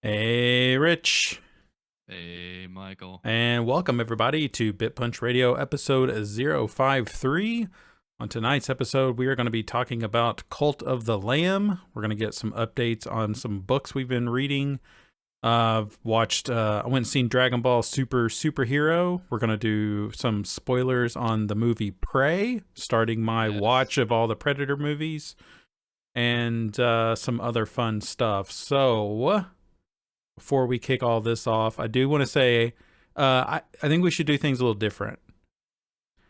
Hey, Rich, Hey, Michael. and welcome everybody to BitPunch Radio episode 053. On tonight's episode, we are going to be talking about Cult of the Lamb. We're going to get some updates on some books we've been reading. I've watched, I went and seen Dragon Ball Superhero. We're going to do some spoilers on the movie Prey, starting my Yes. watch of all the Predator movies, and some other fun stuff. So, before we kick all this off, I do want to say I think we should do things a little different.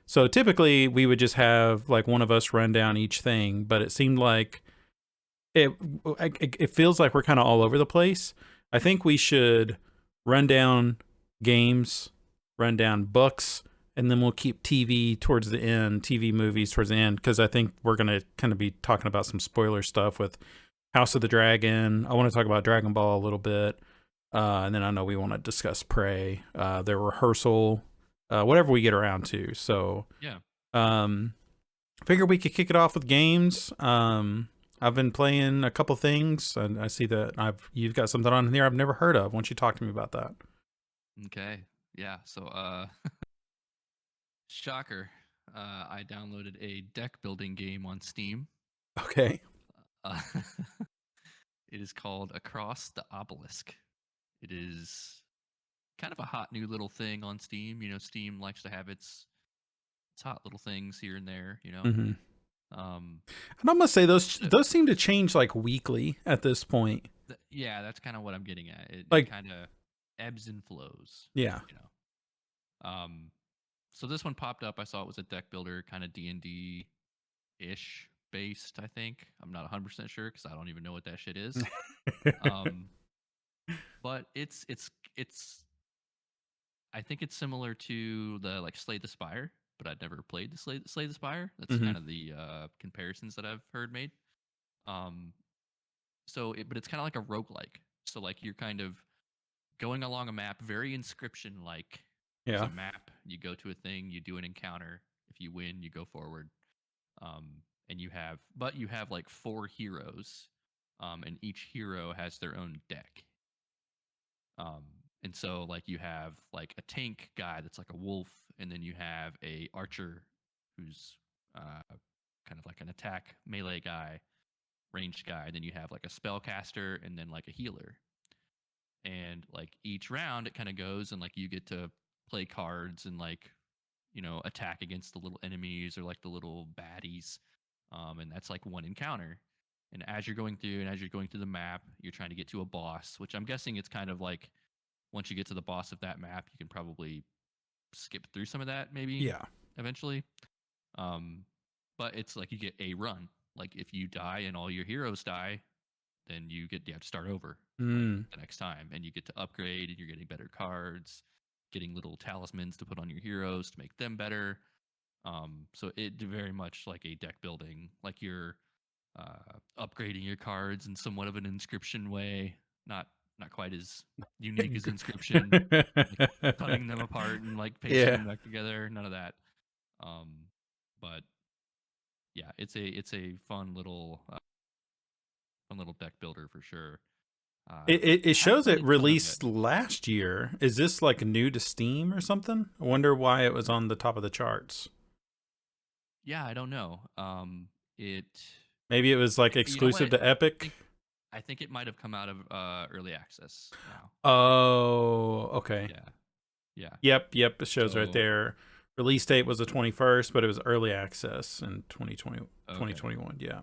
So typically we would just have like one of us run down each thing, but it seemed like it it feels like we're kind of all over the place. I think we should run down games, run down books, and then we'll keep TV towards the end, TV movies towards the end, because I think we're going to kind of be talking about some spoiler stuff with House of the Dragon. I want to talk about Dragon Ball a little bit. And then I know we want to discuss Prey, their rehearsal, whatever we get around to. So, Yeah. um, figure we could kick it off with games. I've been playing a couple things, and I see that you've got something on here I've never heard of. Why don't you talk to me about that? Okay. Yeah. So, shocker. I downloaded a deck building game on Steam. Okay. Uh, it is called Across the Obelisk. It is kind of a hot new little thing on Steam. You know, Steam likes to have its hot little things here and there. Mm-hmm. Um, And I must say so, those seem to change like weekly at this point. yeah, that's kind of what I'm getting at. It Like, kind of ebbs and flows. yeah. You know. So this one popped up. I saw it was a deck builder, kind of D&D ish based. I think I'm not 100% sure because I don't even know what that shit is. Um, but it's. I think it's similar to the like Slay the Spire, but I'd never played the Slay the Spire. That's Mm-hmm. kind of the comparisons that I've heard made. Um, but it's kind of like a roguelike. So like you're kind of going along a map, very Inscription like. There's Yeah. a map. You go to a thing. You do an encounter. If you win, you go forward. Um, and you have like four heroes, and each hero has their own deck. Um, and so like you have like a tank guy that's like a wolf, and then you have a archer who's kind of like an attack melee guy, ranged guy. Then you have like a spellcaster, and then like a healer. And like each round, it kind of goes, and like you get to play cards and like attack against the little enemies or like the little baddies, and that's like one encounter. And as you're going through the map, you're trying to get to a boss, which I'm guessing it's kind of like once you get to the boss of that map, you can probably skip through some of that maybe Yeah. eventually. Um, but it's like you get a run. Like if you die and all your heroes die, then you have to start over like Mm. the next time, and you get to upgrade, and you're getting better cards, getting little talismans to put on your heroes to make them better. So it very much like a deck building, like you're upgrading your cards in somewhat of an Inscription way, not quite as unique as Inscription, like cutting them apart and like pasting Yeah. them back together. None of that. Um, but yeah, it's a fun little deck builder for sure. It Haven't shows played it a ton of it. released last year. Is this like new to Steam or something? I wonder why it was on the top of the charts. Yeah, I don't know. It Maybe it was like you know exclusive what? to I Epic. think I think it might have come out of early access now. Oh, okay. Yeah, yeah. Yep. It shows right So there. Release date was the 21st, but it was early access in 2020, okay, 2021. Yeah.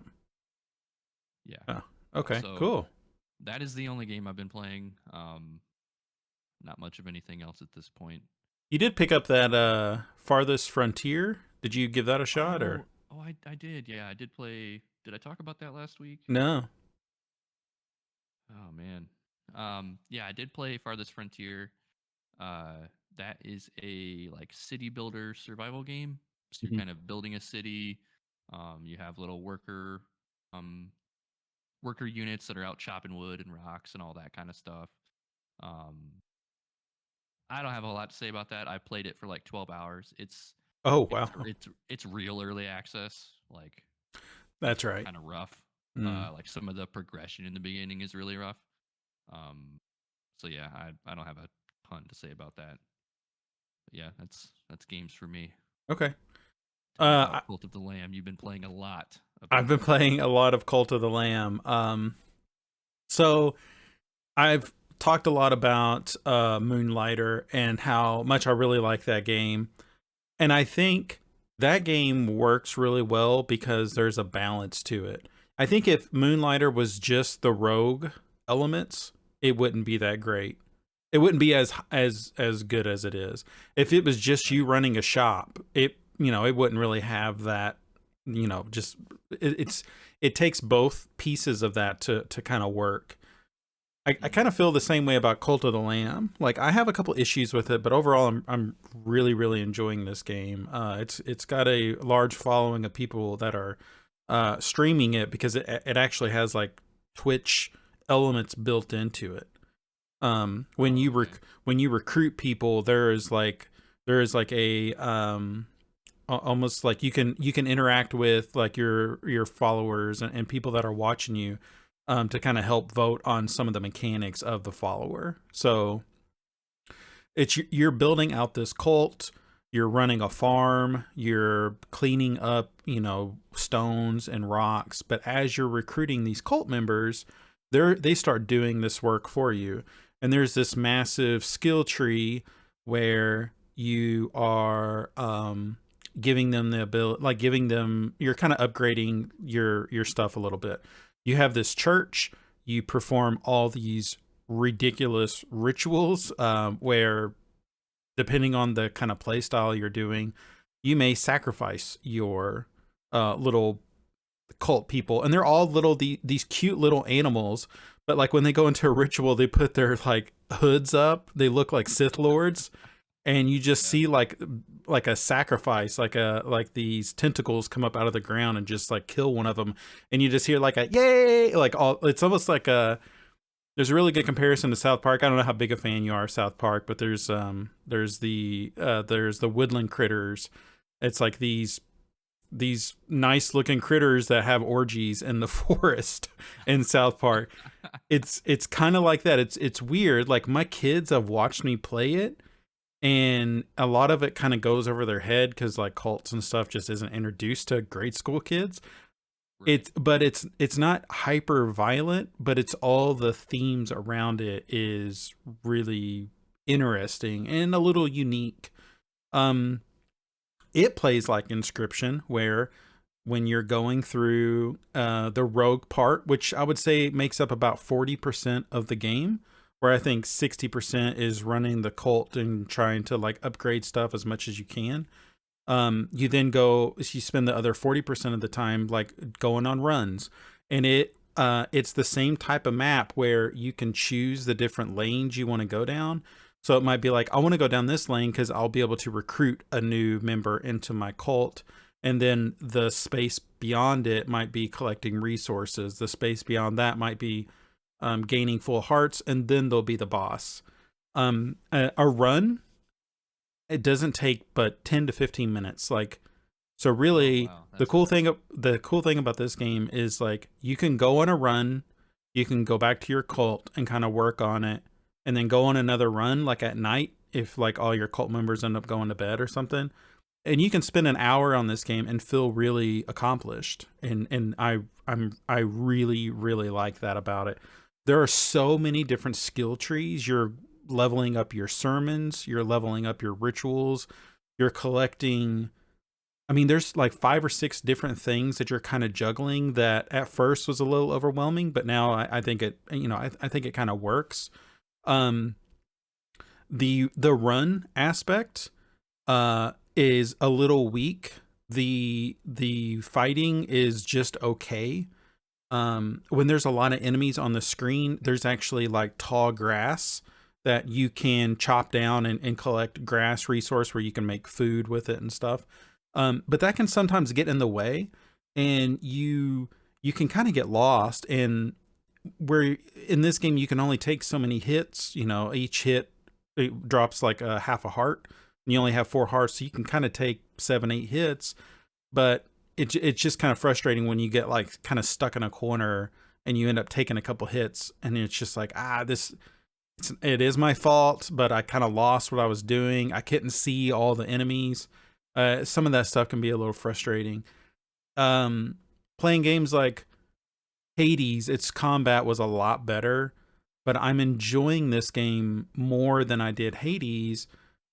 yeah. Oh, okay, So cool. that is the only game I've been playing. Not much of anything else at this point. You did pick up that Farthest Frontier. Did you give that a shot or I did. Yeah, I did play. Did I talk about that last week? no? Oh man. Yeah, I did play Farthest Frontier. That is a like city builder survival game. So you're Mhm. kind of building a city. You have little um, worker units that are out chopping wood and rocks and all that kind of stuff. Um, I don't have a lot to say about that. I played it for like 12 hours. Oh, It's wow. it's real early access. Like That's it's right. kind of rough. Mm. Like some of the progression in the beginning is really rough. Um, So yeah, I don't have a ton to say about that. But yeah, that's games for me. Okay. Tell me I, about Cult of the Lamb. You've been playing a lot of I've that. been playing a lot of Cult of the Lamb. So I've talked a lot about Moonlighter and how much I really like that game. And I think that game works really well because there's a balance to it. I think if Moonlighter was just the rogue elements, it wouldn't be that great. It wouldn't be as good as it is. If it was just you Right. running a shop, it wouldn't really have that, just it's it takes both pieces of that to kind of work. I Mm-hmm. kind of feel the same way about Cult of the Lamb. Like I have a couple issues with it, but overall, I'm really really enjoying this game. It's got a large following of people that are streaming it because it actually has like Twitch elements built into it. When Oh, you okay. when you recruit people, there is like a almost like you can interact with like your followers and people that are watching you to kind of help vote on some of the mechanics of the follower. So you're building out this cult, you're running a farm, you're cleaning up, stones and rocks, but as you're recruiting these cult members, they start doing this work for you. And there's this massive skill tree where you are giving them the ability, like giving them, you're kind of upgrading your stuff a little bit. You have this church, you perform all these ridiculous rituals where depending on the kind of play style you're doing, you may sacrifice your little cult people, and they're all these cute little animals. But like when they go into a ritual, they put their like hoods up. They look like Sith lords, and you just Yeah. see like a sacrifice, like these tentacles come up out of the ground and just like kill one of them, and you just hear like a yay, like all. It's almost like a there's a really good comparison to South Park. I don't know how big a fan you are of South Park, but there's the woodland critters. It's like these nice looking critters that have orgies in the forest in South Park. It's kind of like that. It's weird. Like my kids have watched me play it, and a lot of it kind of goes over their head because like cults and stuff just isn't introduced to grade school kids. Right. It's not hyper violent, but it's all the themes around it is really interesting and a little unique. Um, it plays like Inscription, where when you're going through the rogue part, which I would say makes up about 40% of the game, where I think 60% is running the cult and trying to like upgrade stuff as much as you can. You spend the other 40% of the time like going on runs, and it's the same type of map where you can choose the different lanes you want to go down. So it might be like, I want to go down this lane because I'll be able to recruit a new member into my cult. And then the space beyond it might be collecting resources. The space beyond that might be gaining full hearts, and then there'll be the boss. A run, it doesn't take but 10 to 15 minutes. Like, so Oh really wow, the that's cool fast. thing the cool thing about this game is like you can go on a run, you can go back to your cult and kind of work on it, and then go on another run like at night if like all your cult members end up going to bed or something. And you can spend an hour on this game and feel really accomplished. And I really really like that about it. There are so many different skill trees. You're leveling up your sermons, you're leveling up your rituals, you're collecting. I mean, there's like five or six different things that you're kind of juggling that at first was a little overwhelming, but now I think I think it kind of works. Um, the run aspect is a little weak. The fighting is just okay. When there's a lot of enemies on the screen, there's actually like tall grass that you can chop down and collect grass resource where you can make food with it and stuff. But that can sometimes get in the way, and you can kind of get lost. And where in this game you can only take so many hits. Each hit it drops like a half a heart, and you only have 4 hearts, so you can kind of take 7, 8 hits, but it's just kind of frustrating when you get like kind of stuck in a corner and you end up taking a couple hits, and it's just like this. it is my fault, but I kind of lost what I was doing. I couldn't see all the enemies. Some of that stuff can be a little frustrating. Um, Playing games like Hades, its combat was a lot better, but I'm enjoying this game more than I did Hades,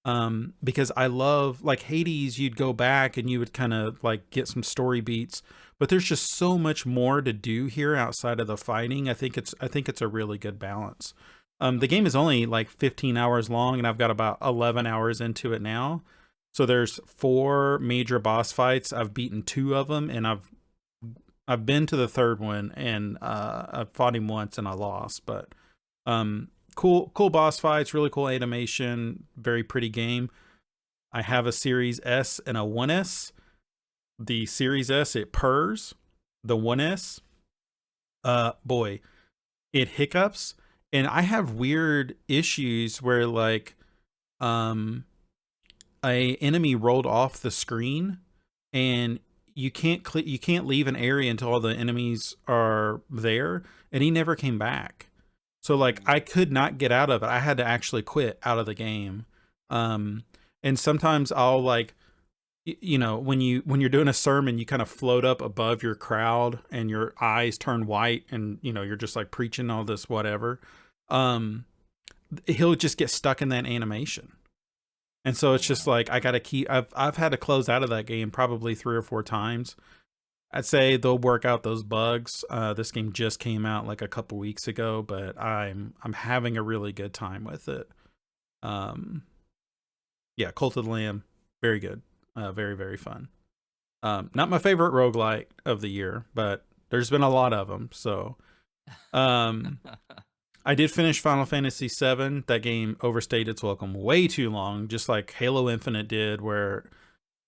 because I love, like, Hades. You'd go back and you would kind of like get some story beats, but there's just so much more to do here outside of the fighting. I think it's a really good balance. The game is only like 15 hours long, and I've got about 11 hours into it now. So there's 4 major boss fights. I've beaten 2 of them, and I've been to the third one, and I fought him once and I lost. But cool boss fights, really cool animation, very pretty game. I have a Series S and a 1S. The Series S, it purrs. The 1S, boy, it hiccups, and I have weird issues where, like, um a enemy rolled off the screen, and you can't leave an area until all the enemies are there, and he never came back. So, like, Ooh. I could not get out of it. I had to actually quit out of the game. Um and sometimes I'll, like, when you're doing a sermon, you kind of float up above your crowd and your eyes turn white, and you're just like preaching all this whatever. um he'll just get stuck in that animation, and so Oh it's just wow. like I gotta keep. I've had to close out of that game probably 3 or 4 times. I'd say they'll work out those bugs. This game just came out like a couple weeks ago, but I'm having a really good time with it. Um, yeah, Cult of the Lamb, very good, very very fun. Not my favorite roguelite of the year, but there's been a lot of them. So um, I did finish Final Fantasy VII. That game overstayed its welcome way too long, just like Halo Infinite did, where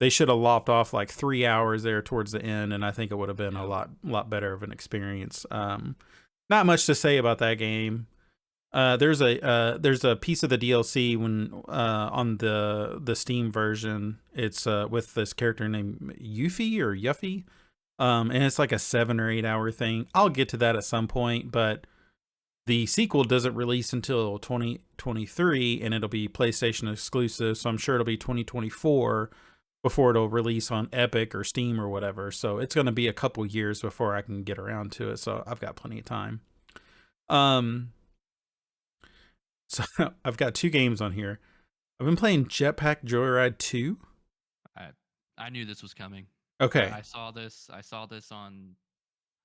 they should have lopped off like 3 hours there towards the end, and I think it would have been a Yep. lot better of an experience. Not much to say about that game. There's a piece of the DLC when on the Steam version. It's with this character named Yuffie or Yuffie, and it's like a 7 or 8 hour thing. I'll get to that at some point, but the sequel doesn't release until 2023, and it'll be PlayStation exclusive. So I'm sure it'll be 2024 before it'll release on Epic or Steam or whatever. So it's going to be a couple years before I can get around to it. So I've got plenty of time. Um, so I've got 2 games on here. I've been playing Jetpack Joyride 2. I I knew this was coming. Okay. I saw this. I saw this on.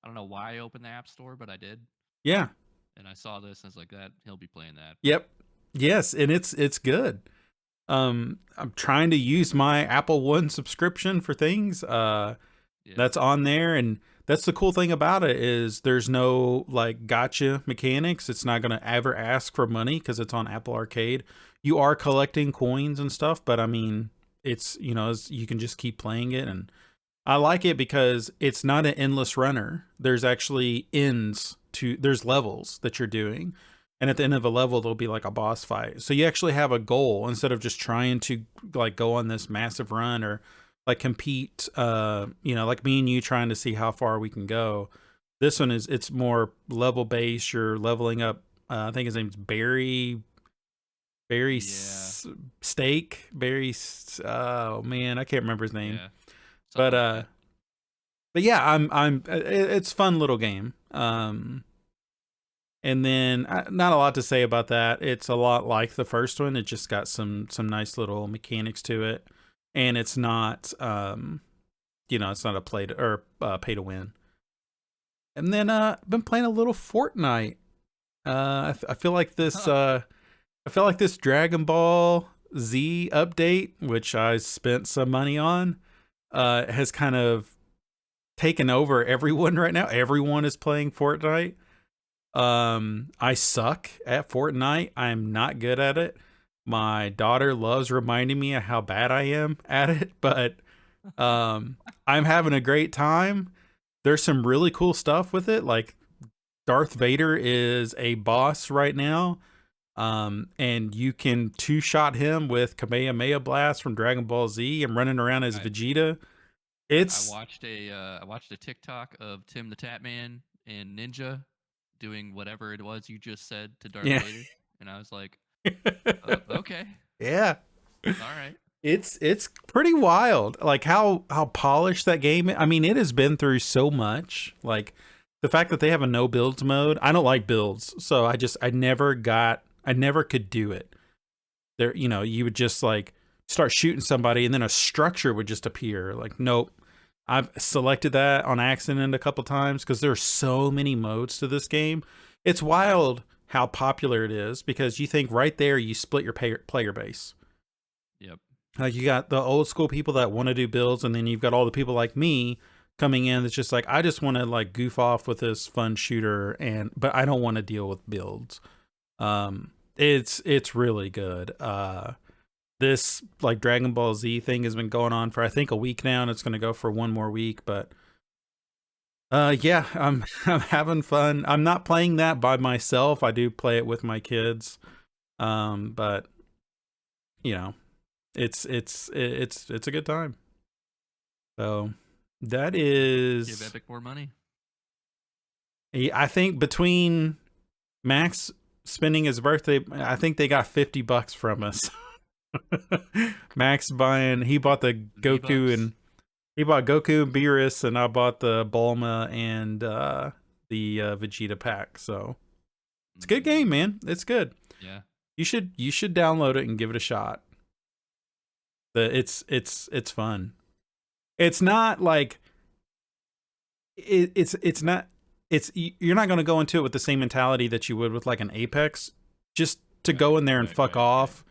I don't know why I opened the app store, but I did, Yeah. and I saw this. And I was like, that he'll be playing that. Yep. Yes, and it's good. I'm trying to use my Apple One subscription for things. Yeah. That's on there, and that's the cool thing about it is there's no like gotcha mechanics. It's not going to ever ask for money because it's on Apple Arcade. You are collecting coins and stuff, but I mean, you can just keep playing it, and I like it because it's not an endless runner. There's actually there's levels that you're doing. And at the end of a level, there'll be like a boss fight. So you actually have a goal instead of just trying to like go on this massive run or like compete, like me and you trying to see how far we can go. This one it's more level based. You're leveling up. I think his name's Barry Yeah. Steak. Oh man, I can't remember his name. Yeah. Something But like that. yeah, it's a fun little game. And then not a lot to say about that. It's a lot like the first one. It just got some nice little mechanics to it, and it's not it's not a play to, or pay to win. And then I've been playing a little Fortnite. I feel like this Dragon Ball Z update, which I spent some money on, has kind of taken over everyone right now. Everyone is playing Fortnite. I suck at Fortnite. I'm not good at it. My daughter loves reminding me of how bad I am at it, but I'm having a great time. There's some really cool stuff with it. Like Darth Vader is a boss right now. And you can 2-shot him with Kamehameha Blast from Dragon Ball Z. I'm running around as I Vegeta. I It's watched I watched a TikTok of Tim the Tatman and Ninja doing whatever it was you just said to Darth yeah, Vader, And I was like, okay, Yeah. all right. It's pretty wild, like how polished that game. I mean, it has been through so much. Like the fact that they have a no builds mode. I don't like builds, so I never could do it. There, you would just like start shooting somebody, and then a structure would just appear. Like, nope. I've selected that on accident a couple times because there's so many modes to this game. It's wild how popular it is because you think right there you split your player base. Yep. Like you got the old school people that want to do builds, and then you've got all the people like me coming in that's just like, I just want to like goof off with this fun shooter, but I don't want to deal with builds. It's really good. This like Dragon Ball Z thing has been going on for I think a week now, and it's going to go for one more week. But yeah, I'm having fun. I'm not playing that by myself. I do play it with my kids. But you know, it's a good time. So that Give is, Epic more money. I think between Max spending his birthday, I think they got $50 from us. Max he bought the Goku, V-Bucks. and he bought Goku and Beerus, and I bought the Bulma and the Vegeta pack. So it's a good game, man. It's good. Yeah. You should download it and give it a shot. It's fun. It's not like it's not you're not going to go into it with the same mentality that you would with like an Apex, just to go in there and fuck off.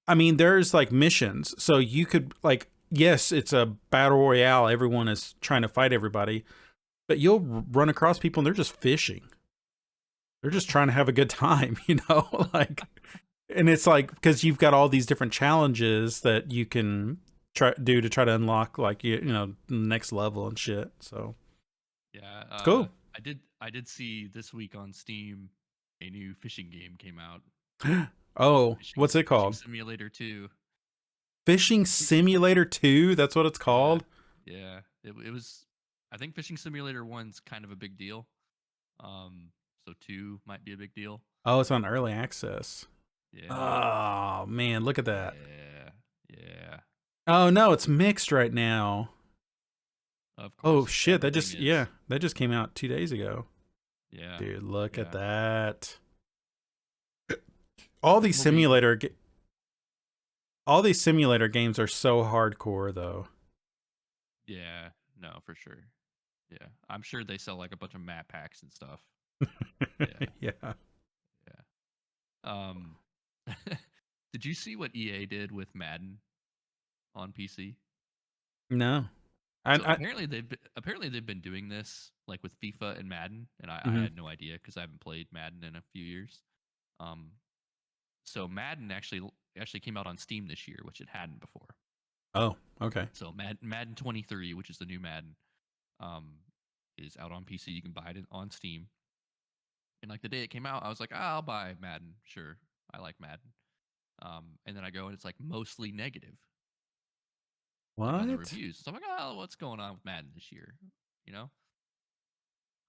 I mean, there's like missions, so you could like, yes, it's a battle royale. Everyone is trying to fight everybody, but you'll run across people and they're just fishing. They're just trying to have a good time, like, and it's like, because you've got all these different challenges that you can try to unlock, like, next level and shit. So Yeah. it's cool. I did see this week on Steam a new fishing game came out. Oh, what's it called? Fishing Simulator 2. Fishing Simulator 2? That's what it's called? Yeah. It was, I think Fishing Simulator 1's kind of a big deal. So 2 might be a big deal. Oh, it's on early access. Yeah. Oh, man, look at that. Yeah. Yeah. Oh, no, it's mixed right now. Of course. Oh, shit, that just came out 2 days ago. Yeah. Dude, look at that. All these simulator games are so hardcore, though. Yeah, no, for sure. Yeah, I'm sure they sell like a bunch of map packs and stuff. Yeah. Um, did you see what EA did with Madden on PC? No. So apparently they've been doing this like with FIFA and Madden, and I had no idea because I haven't played Madden in a few years. So Madden actually came out on Steam this year, which it hadn't before. Oh, okay. So Madden 23, which is the new Madden, is out on PC. You can buy it on Steam. And like the day it came out, I was like, I'll buy Madden. Sure, I like Madden. And then I go and it's like mostly negative. What? Like on the reviews. So I'm like, oh, what's going on with Madden this year?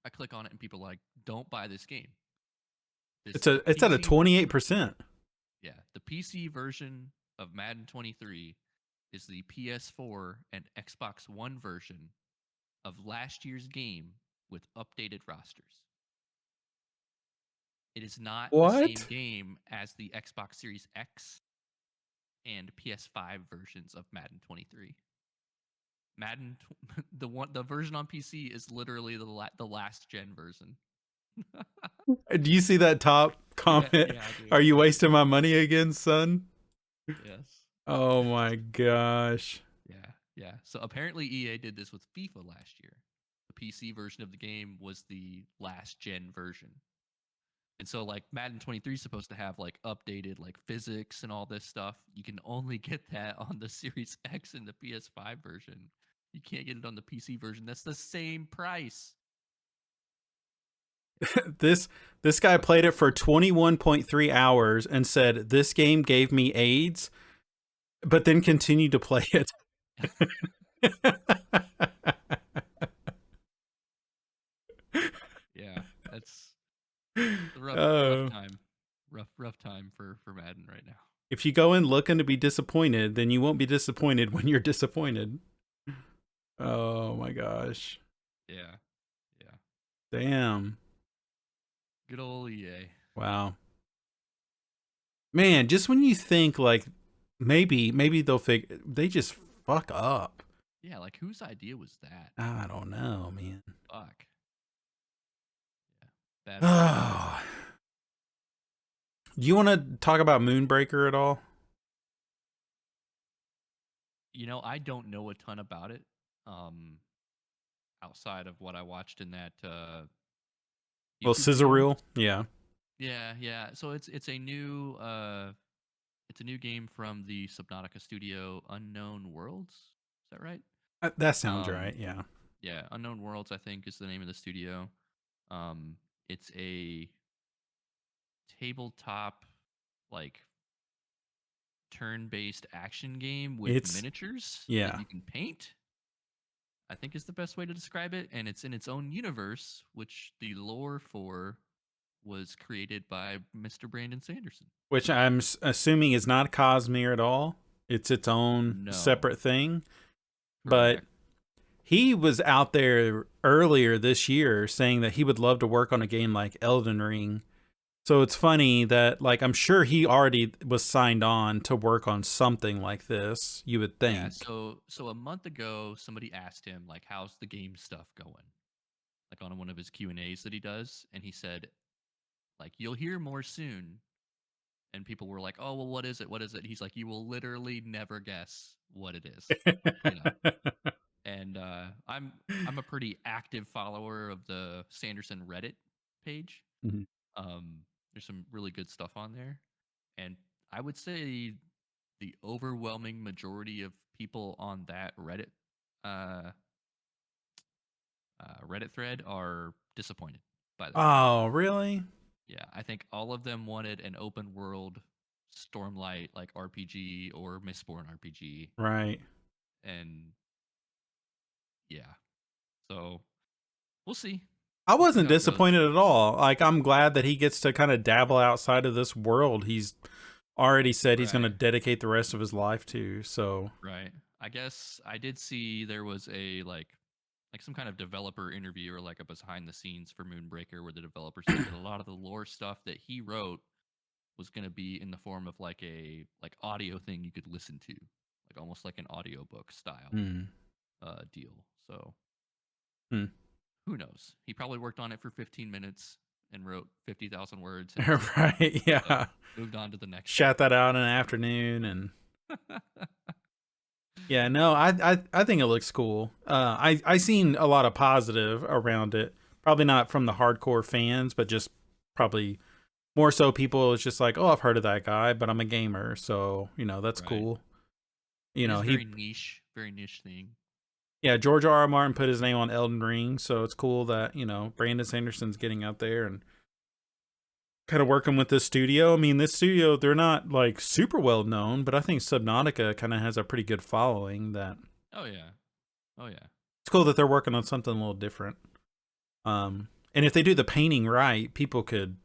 I click on it and people are like, don't buy this game. It's at a 28%. Yeah, the PC version of Madden 23 is the PS4 and Xbox One version of last year's game with updated rosters. It is not the same game as the Xbox Series X and PS5 versions of Madden 23. The version on PC is literally the last gen version. Do you see that top comment? Yeah, are you wasting my money again, son? Yes. Oh my gosh. Yeah. So apparently EA did this with FIFA last year. The PC version of the game was the last gen version. And so like Madden 23 is supposed to have like updated like physics and all this stuff. You can only get that on the Series X and the PS5 version. You can't get it on the PC version. That's the same price. This guy played it for 21.3 hours and said, this game gave me AIDS, but then continued to play it. Yeah, that's a rough time. Rough If you go in looking to be disappointed, then you won't be disappointed when you're disappointed. Oh my gosh. Yeah. Yeah. Damn. Good old EA. Wow. Man, just when you think like maybe they just fuck up. Yeah, like whose idea was that? I don't know, man. Fuck. Yeah. Bad for them. Oh. Do you want to talk about Moonbreaker at all? I don't know a ton about it. Um outside of what I watched in that Well, YouTube scissor video. reel, yeah. Yeah, yeah. So it's a new game from the Subnautica studio Unknown Worlds. Is that right? That sounds Um right. Yeah. yeah, Unknown Worlds I think is the name of the studio. Um it's a tabletop like turn-based action game with It's miniatures that yeah. you can paint. I think is the best way to describe it, and it's in its own universe, which the lore for was created by Mr. Brandon Sanderson. Which I'm assuming is not Cosmere at all. It's its own No, separate thing. But correct. he was out there earlier this year saying that he would love to work on a game like Elden Ring. So it's funny that like I'm sure he already was signed on to work on something like this, you would Yeah, think. so a month ago somebody asked him like how's the game stuff going? Like on one of his Q&As that he does, and he said like you'll hear more soon. And people were like, "Oh, well what is it? What is it?" He's like, "You will literally never guess what it is." You know. And I'm a pretty active follower of the Sanderson Reddit page. Mhm. There's some really good stuff on there, and I would say the overwhelming majority of people on that uh, Reddit thread are disappointed by the game. Oh, really? Yeah, I think all of them wanted an open world Stormlight like RPG or Mistborn RPG, Right. and yeah, so we'll see. I We'll see wasn't how it goes. disappointed at all. Like I'm glad that he gets to kind of dabble outside of this world. He's already said he's going to Right. dedicate the rest of his life to. So, Right. I guess I did see there was a like some kind of developer interview or like a behind the scenes for Moonbreaker where the developer said that a lot of the lore stuff that he wrote was going to be in the form of like a like audio thing you could listen to, like almost like an audiobook style hmm. deal. So, Hmm. who knows? He probably worked on it for 15 minutes and wrote 50,000 words and was like, "All right." Right. So, Yeah. moved on to the next thing. Shout that out in an afternoon and yeah, no, I think it looks cool. I seen a lot of positive around it. Probably not from the hardcore fans, but just probably more so people it's just like, "Oh, I've heard of that guy, but I'm a gamer." So, that's Right. cool. It is He very niche thing. yeah, George R. R. Martin put his name on Elden Ring, so it's cool that, Brandon Sanderson's getting out there and kind of working with this studio. I mean, this studio, they're not like super well known, but I think Subnautica kind of has a pretty good following that Oh yeah. Oh yeah. it's cool that they're working on something a little different. And if they do the painting right, people could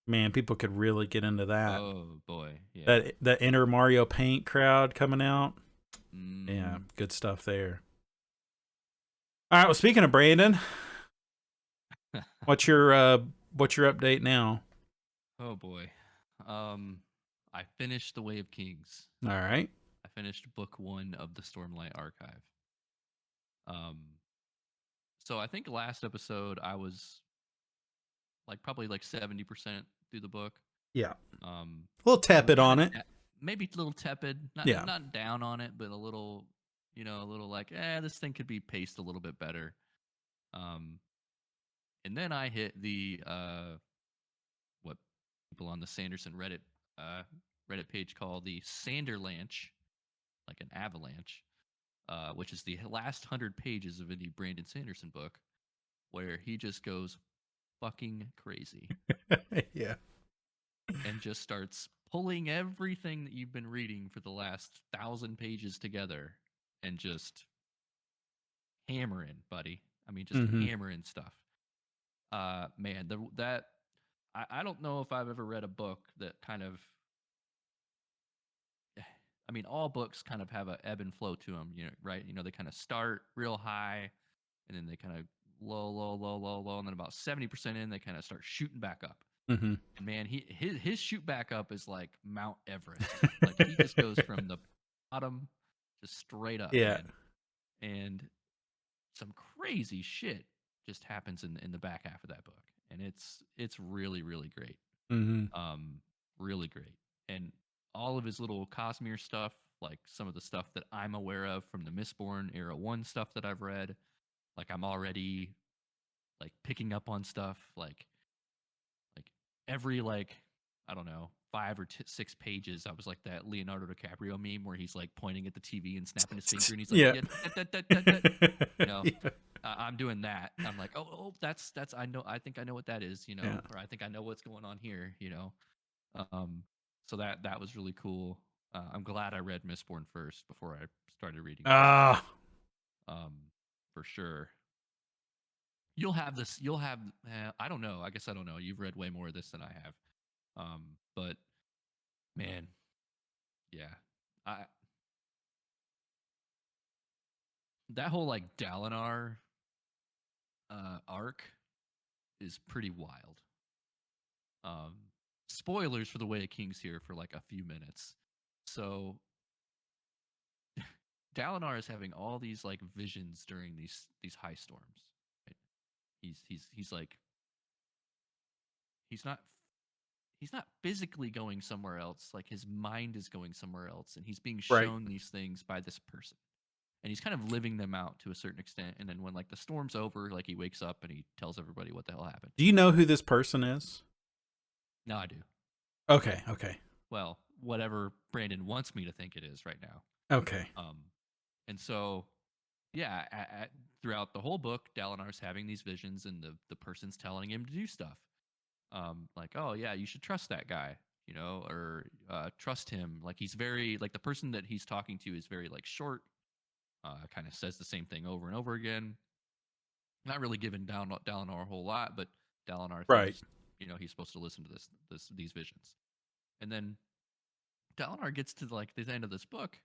really get into that. Oh boy. Yeah. That inner Mario Paint crowd coming out. Yeah, Mm-hmm. good stuff there. All right, well speaking of Brandon, what's your update now? Oh boy. Um, I finished The Way of Kings. All right. I finished book 1 of the Stormlight Archive. Um, so I think last episode I was like probably like 70% through the book. Yeah. Um, A little I was tepid kind on of it. maybe a little tepid, Yeah. not down on it, but a little, a little like, this thing could be paced a little bit better. Um, and then I hit the what people on the Sanderson uh, Reddit page call the Sanderlanche, like an avalanche, which is the last 100 pages of any Brandon Sanderson book, where he just goes fucking crazy Yeah. and just starts pulling everything that you've been reading for the last 1,000 pages together and just hammering, buddy. I mean, just Mm-hmm. hammering stuff. Man, that I don't know if I've ever read a book that kind of I mean, all books kind of have a ebb and flow to them, right? They kind of start real high, and then they kind of low, low, low, low, low, and then about 70% in, they kind of start shooting back up. Hmm. And man, his shoot back up is like Mount Everest. Like he just goes from the bottom just straight up, Yeah. man. And some crazy shit just happens in the back half of that book, and it's really really great. Hmm. Um, really great, and all of his little Cosmere stuff, like some of the stuff that I'm aware of from the Mistborn Era One stuff that I've read, like I'm already like picking up on stuff like every like I don't know 5 or 6 pages. I was like that Leonardo DiCaprio meme where he's like pointing at the TV and snapping his finger, and he's like, Yeah. yeah, that. You know, Yeah. I'm doing that. I'm like, oh, that's I know. I think I know what that is. Yeah. Or I think I know what's going on here. Um, so that was really cool. I'm glad I read Mistborn first before I started reading this. Ah. Um, for sure. You'll have this. You'll have. I don't know. I guess I don't know. You've read way more of this than I have. But man, yeah, I that whole like Dalinar arc is pretty wild. Um, Spoilers for the Way of Kings here for like a few minutes. So Dalinar is having all these like visions during these high storms. Right? He's like he's not he's not physically going somewhere else. Like his mind is going somewhere else, and he's being Right. shown these things by this person, and he's kind of living them out to a certain extent. And then when like the storm's over, like he wakes up and he tells everybody what the hell happened. Do you know who this person is? No, I do. Okay. Okay. Well, whatever Brandon wants me to think it is right now. Okay. Um, and so yeah, throughout the whole book, Dalinar's having these visions, and the person's telling him to do stuff. Like, oh yeah, you should trust that guy, or trust him. Like he's very like the person that he's talking to is very like short, kind of says the same thing over and over again. Not really giving Dalinar a whole lot, but Dalinar Right. thinks he's supposed to listen to these visions. And then Dalinar gets to like the end of this book,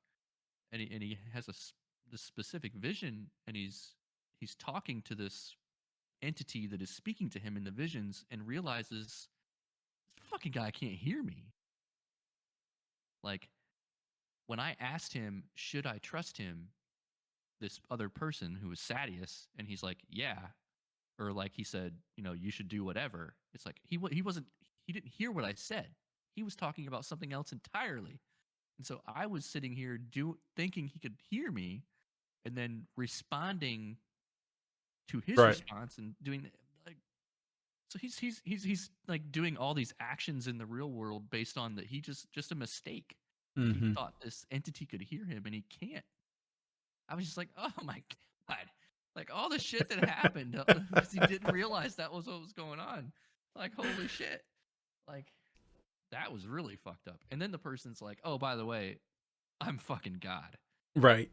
and he has this specific vision, and he's talking to this entity that is speaking to him in the visions, and realizes this fucking guy can't hear me. Like when I asked him, should I trust him, this other person who was Sadius, and he's like, yeah, or like he said, you should do whatever. It's like he didn't hear what I said. He was talking about something else entirely. And so I was sitting here thinking he could hear me, and then responding to his Right. response and doing like so he's like doing all these actions in the real world based on that he just a mistake that he Hmm. thought this entity could hear him, and he can't. I was just like, oh my god, like all the shit that happened because he didn't realize that was what was going on. Like holy shit, like that was really fucked up. And then the person's like, oh, by the way, I'm fucking God. Right.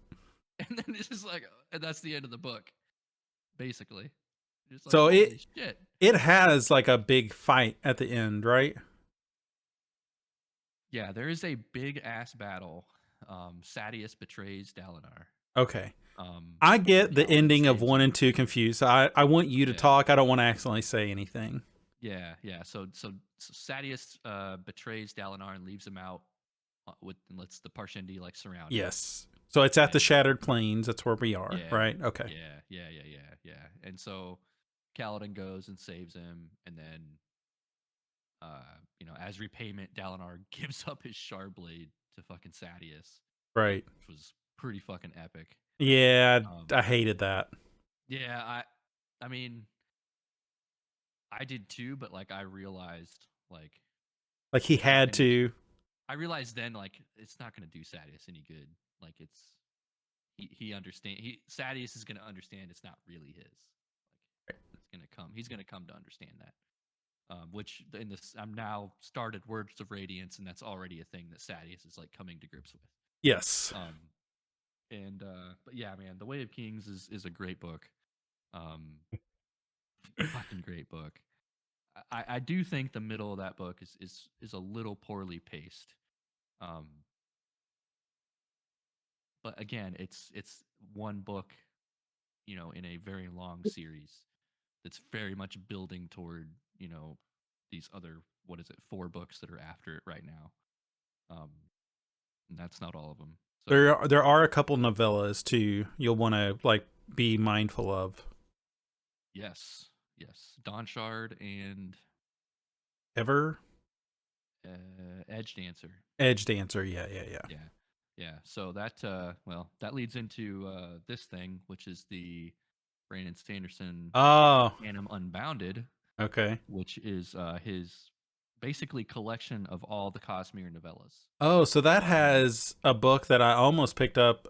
And then it's just like, and that's the end of the book, basically. Just like, So holy shit. it has like a big fight at the end, right? Yeah, there is a big ass battle. Sadius betrays Dalinar. Okay. Um, I and get the Kaladin ending of saves 1 him. and 2 confused. I want you to Yeah, talk. I don't want to accidentally say anything. yeah. So Sadius betrays Dalinar and leaves him out and lets the Parshendi like surround him. Yes. So it's at the And Shattered Plains. That's where we are, yeah, right? Okay. yeah. And so Kaladin goes and saves him, and then as repayment, Dalinar gives up his Shard Blade to fucking Sadius, Right. which was pretty fucking epic. Yeah, Um, I hated that. yeah, I mean, I did too, but like I realized, like Like he I had knew that to. I realized then, like it's not gonna do Sadius any good. Like he understand Sadius is gonna understand it's not really his. Like he's gonna come to understand that. Which in this I'm now started Words of Radiance, and that's already a thing that Sadius is like coming to grips with. Yes. Um, and but yeah, man, The Way of Kings is a great book. Um, Fucking great book. I do think the middle of that book is a little poorly paced. Um, but again, it's one book, in a very long series that's very much building toward, these other, what is it, 4 books that are after it right now. Um, and that's not all of them. So There are a couple novellas too. You'll want to like be mindful of. yes, yes, Dawn Shard and Ever Edge Dancer. Edge Dancer, yeah, yeah, yeah. Yeah. Yeah. So that that leads into this thing, which is the Brandon Sanderson Oh, Arcanum Unbounded, okay. which is his basically collection of all the Cosmere novellas. Oh, so that Um has a book that I almost picked up.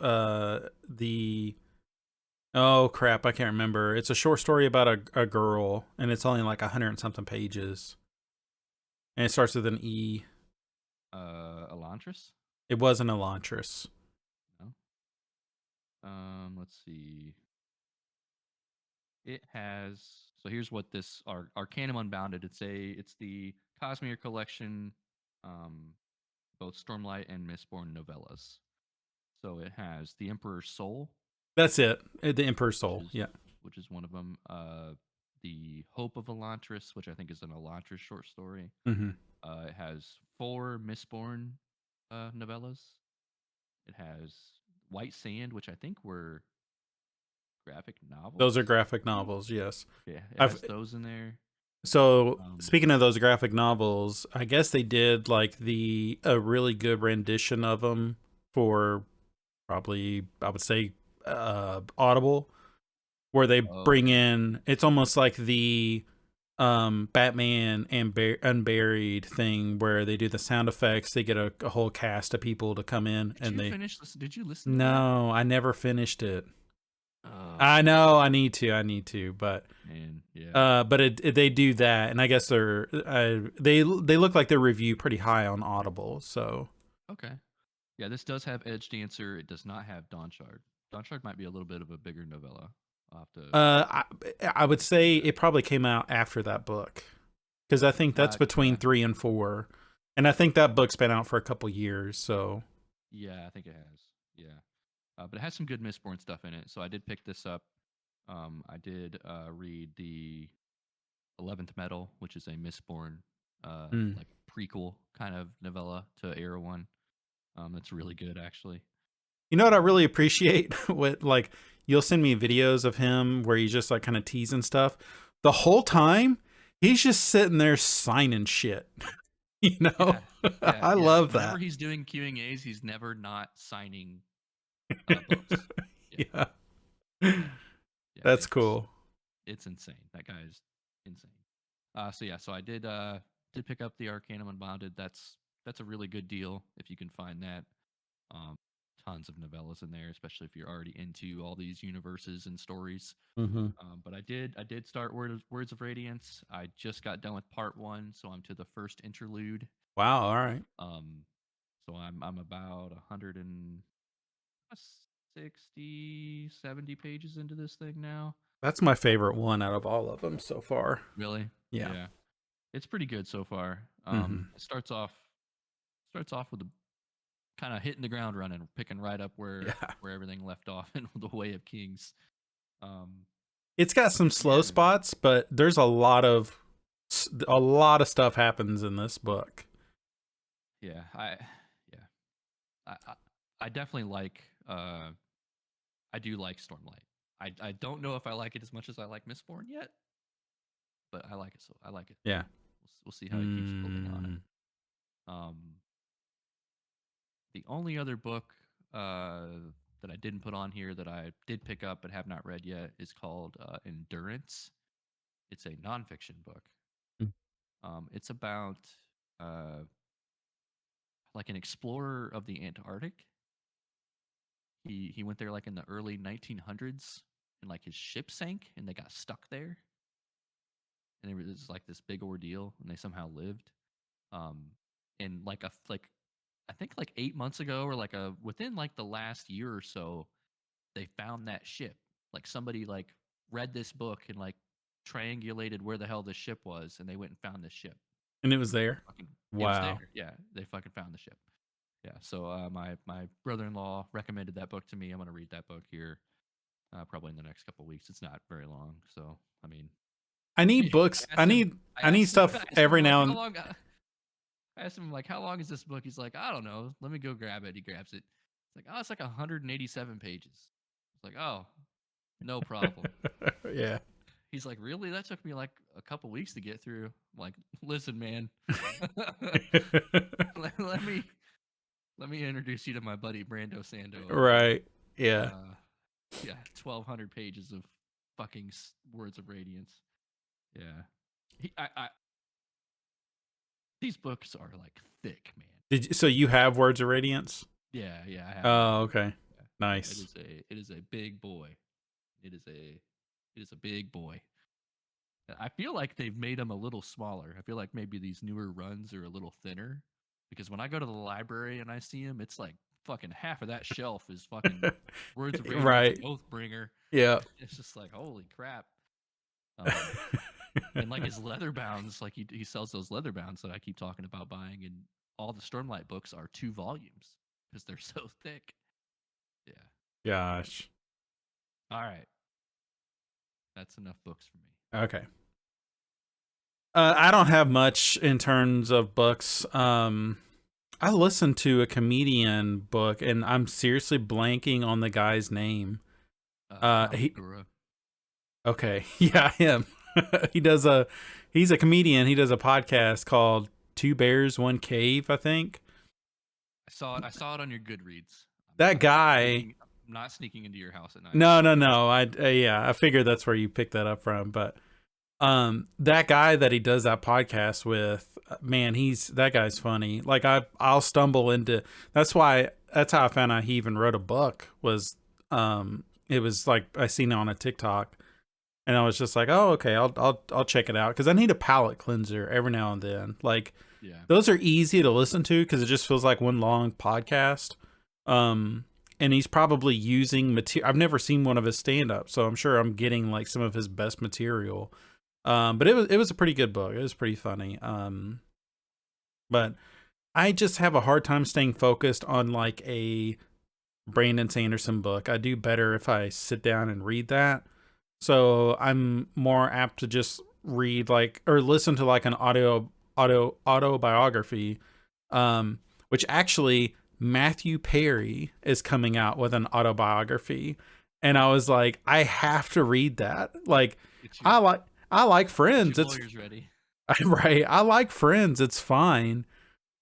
The oh crap, I can't remember. It's a short story about a girl, and it's only like 100 and something pages, and it starts with an E. Elantris? It wasn't Elantris. No. Let's see. It has, so here's what this Arcanum Unbounded. It's the Cosmere collection, um both Stormlight and Mistborn novellas. So it has The Emperor's Soul, That's it. The Emperor's which Soul. is Yeah. which is one of them. The Hope of Elantris, which I think is an Elantris short story. Hmm. It has 4 Mistborn novellas. It has White Sand, which I think were graphic Those are novels. graphic Maybe. novels. Yes. Yeah, it I've has those in there. So Um, speaking of those graphic novels, I guess they did like the a really good rendition of them for probably I would say Audible, where they bring okay. in it's almost like the Batman and Unburied thing where they do the sound effects. They get a whole cast of people to come in Did and you they finish this? Did you listen to that? no, I never finished it. I Oh know I need to, but man, yeah. they do that, and I guess they look like their review pretty high on Audible. So Okay. Yeah, this does have Edge Dancer. It does not have Dawn Shard. Dawn Shard might be a little bit of a bigger novella. I'll have to uh, I would look say at it probably came out after that book because I think that's between yeah, 3 and 4, and I think that book's been out for a couple years. So yeah, I think it has. Yeah, but it has some good Mistborn stuff in it. So I did pick this up. I did read the 11th Metal, which is a Mistborn mm. like prequel kind of novella to Era One. That's really good actually. You know what I Um, really appreciate? What like you'll send me videos of him where he's just like kind of teasing stuff. The whole time he's just sitting there signing shit. You know, yeah, yeah, I yeah. love Whenever that. he's doing Qing A's, he's never not signing books. Yeah, Yeah, yeah, yeah. that's It's cool. it's insane. That guy is insane. So yeah, so I did pick up the Arcanum Unbounded. That's a really good deal if you can find that. Um, Tons of novellas in there, especially if you're already into all these universes and stories. Hmm. But I did start Words of Radiance. I just got done with part 1, so I'm to the first interlude. Wow. All right, Um, so I'm about 160, 70 pages into this thing now. that's my favorite one out of all of them so far. Really? Yeah. Yeah. It's pretty good so far. Hmm. It starts off with a kind of hitting the ground running, picking right up where Yeah. where everything left off in the Way of Kings. Um, It's got some slow yeah, man. spots, but there's a lot of stuff happens in this book. Yeah, yeah, I, I definitely like. I do like Stormlight. I don't know if I like it as much as I like Mistborn yet, but I like it. So I like it. Yeah. We'll see how he keeps building on it. Mm. Um, the only other book that I didn't put on here that I did pick up but have not read yet is called Endurance. It's a nonfiction book. It's about uh, like an explorer of the Antarctic. He went there like in the early 1900s, and like his ship sank, and they got stuck there, and it was like this big ordeal, and they somehow lived. Um, and like I think like 8 months ago, or like a within like the last year or so, they found that ship. Like somebody like read this book and like triangulated where the hell this ship was, and they went and found this ship. And it was there. Fucking, it was Wow. there. Yeah, they fucking found the ship. Yeah. So my brother-in-law recommended that book to me. I'm gonna read that book here probably in the next couple weeks. It's not very long, so I mean, I need books. I asked him. I need I stuff asked him every like now how and long. I asked him like how long is this book? He's like, I don't know. Let me go grab it. He grabs it. It's like, oh, it's like 187 pages. It's like, oh, no problem. yeah. He's like, really? That took me like a couple weeks to get through. I'm like, listen, man, let me introduce you to my buddy Brando Sando over here. Right. Yeah. Yeah, 1,200 pages of fucking words of radiance. Yeah, I these books are like thick, man. So you have Words of Radiance? Yeah, yeah, I have it Oh, right here. okay. Yeah, yeah, Nice. it is a big boy. It is a big boy. I feel like they've made them a little smaller. I feel like maybe these newer runs are a little thinner because when I go to the library and I see them, it's like fucking half of that shelf is fucking Words of Radiance, Right. Oathbringer. Yeah. It's just like holy crap. And like his leather bounds, like he sells those leather bounds that I keep talking about buying, and all the Stormlight books are 2 volumes because they're so thick. Yeah. Gosh. All right. That's enough books for me. Okay. I don't have much in terms of books. I listened to a comedian book, and I'm seriously blanking on the guy's name. Tom He Segura. okay, yeah, him. he does a he's a comedian. He does a podcast called Two Bears, One Cave, I think. I saw it on your Goodreads. That guy. I'm not sneaking into your house at night. No. Yeah, I figured that's where you picked that up from. But that guy that he does that podcast with, man, that guy's funny. Like I'll stumble into. That's how I found out he even wrote a book. Was it was like I seen it on a TikTok. And I was just like, oh, okay, I'll check it out because I need a palate cleanser every now and then. Like, Yeah. those are easy to listen to because it just feels like one long podcast. And he's probably using material. I've never seen one of his stand up, so I'm sure I'm getting like some of his best material. But it was a pretty good book. It was pretty funny. But I just have a hard time staying focused on like a Brandon Sanderson book. I do better if I sit down and read that. So I'm more apt to just read like or listen to like an autobiography, which actually Matthew Perry is coming out with an autobiography, and I was like, I have to read that. Like, I like Friends. Your lawyer's ready. Right. I like Friends. It's fine,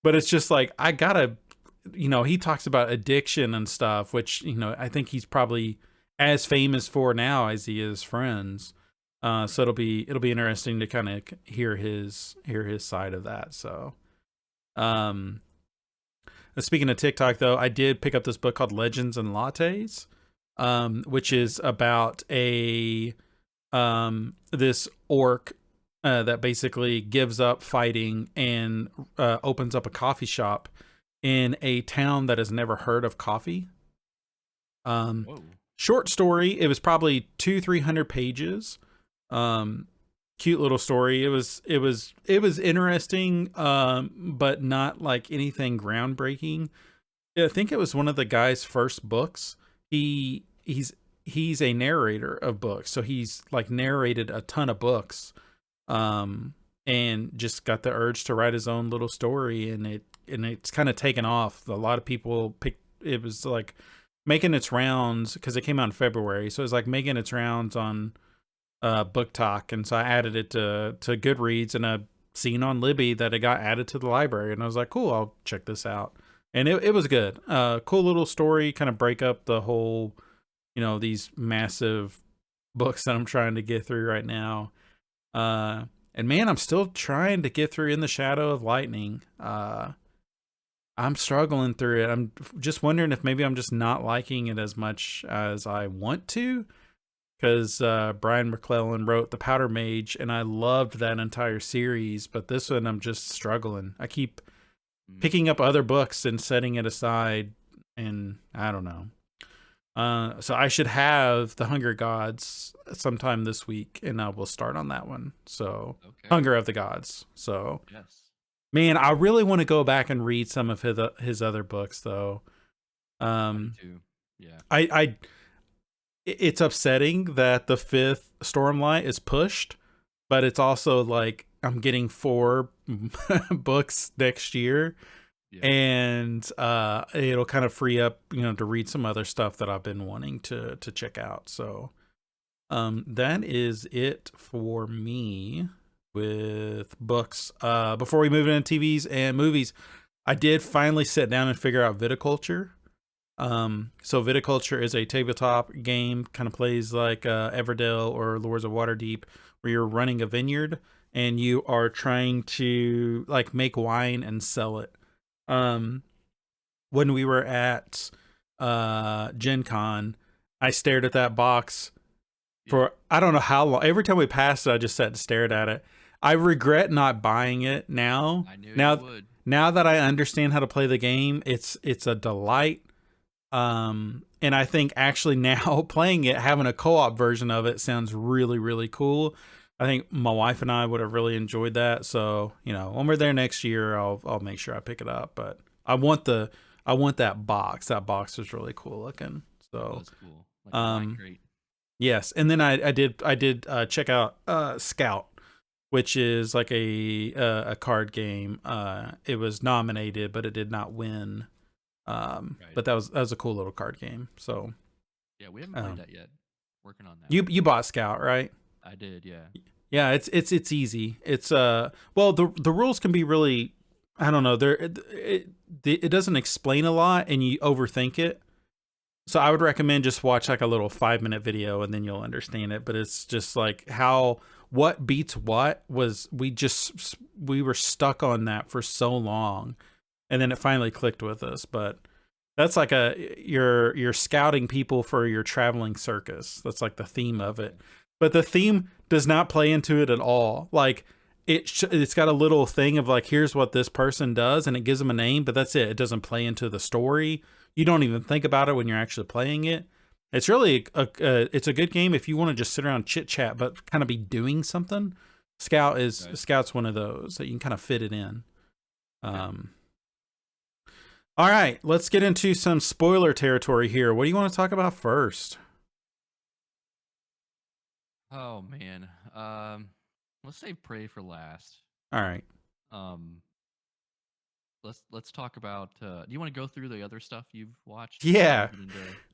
but it's just like I gotta, he talks about addiction and stuff, which I think he's probably as famous for now as he is Friends. So it'll be interesting to kind of hear his side of that. So, speaking of TikTok though, I did pick up this book called Legends and Lattes, which is about this orc that basically gives up fighting and opens up a coffee shop in a town that has never heard of coffee. Whoa. Short story. It was probably 200-300 pages. Cute little story. It was interesting, but not like anything groundbreaking. I think it was one of the guy's first books. He's a narrator of books, so he's like narrated a ton of books, and just got the urge to write his own little story, and it's kind of taken off. A lot of people picked. It was like making its rounds because it came out in February, so it was like making its rounds on Book Talk, and so I added it to Goodreads, and I've seen on Libby that it got added to the library, and I was like, cool, I'll check this out, and it was good. Cool little story, kind of break up the whole, these massive books that I'm trying to get through right now. And man, I'm still trying to get through In the Shadow of Lightning. I'm struggling through it. I'm just wondering if maybe I'm just not liking it as much as I want to, because Brian McClellan wrote The Powder Mage, and I loved that entire series, but this one I'm just struggling. I keep picking up other books and setting it aside, and I don't know. So I should have The Hunger Gods sometime this week, and I will start on that one. So, Okay. Hunger of the Gods. So, Yes. Man, I really want to go back and read some of his other books though. I do Um, too. Yeah. I it's upsetting that the fifth Stormlight is pushed, but it's also like I'm getting 4 books next year, Yeah. and it'll kind of free up, to read some other stuff that I've been wanting to check out. So that is it for me with books. Before we move into TVs and movies, I did finally sit down and figure out viticulture. So viticulture is a tabletop game, kind of plays like Everdell or Lords of Waterdeep, where you're running a vineyard and you are trying to like make wine and sell it. Um, when we were at Gen Con, I stared at that box Yeah. for I don't know how long. Every time we passed it, I just sat and stared at it. I regret not buying it now. I knew you Now, would. now that I understand how to play the game, it's a delight. And I think actually now playing it, having a co-op version of it sounds really, really cool. I think my wife and I would have really enjoyed that. So, when we're there next year, I'll make sure I pick it up. But I want that box. That box was really cool looking. It So, was cool. Like a wine um, crate. yes. And then I did check out Scout, which is like a card game. It was nominated, but it did not win. Right. But that was a cool little card game. So Yeah, we haven't played that yet. Working on that. you bought Scout, right? I did, yeah. Yeah, it's easy. It's well, the rules can be really, I don't know, it doesn't explain a lot and you overthink it. So I would recommend just watch like a little 5-minute video and then you'll understand it. But it's just like what beats what was we were stuck on that for so long, and then it finally clicked with us. But that's like you're scouting people for your traveling circus. That's like the theme of it. But the theme does not play into it at all. Like it's got a little thing of like, here's what this person does, and it gives them a name, but that's it. It doesn't play into the story. You don't even think about it when you're actually playing it. It's really it's a good game if you want to just sit around chit chat, but kind of be doing something. Right. Scout's one of those that you can kind of fit it in. All right, let's get into some spoiler territory here. What do you want to talk about first? Oh man. Let's save Prey for last. All right. Um let's talk about do you want to go through the other stuff you've watched? Yeah,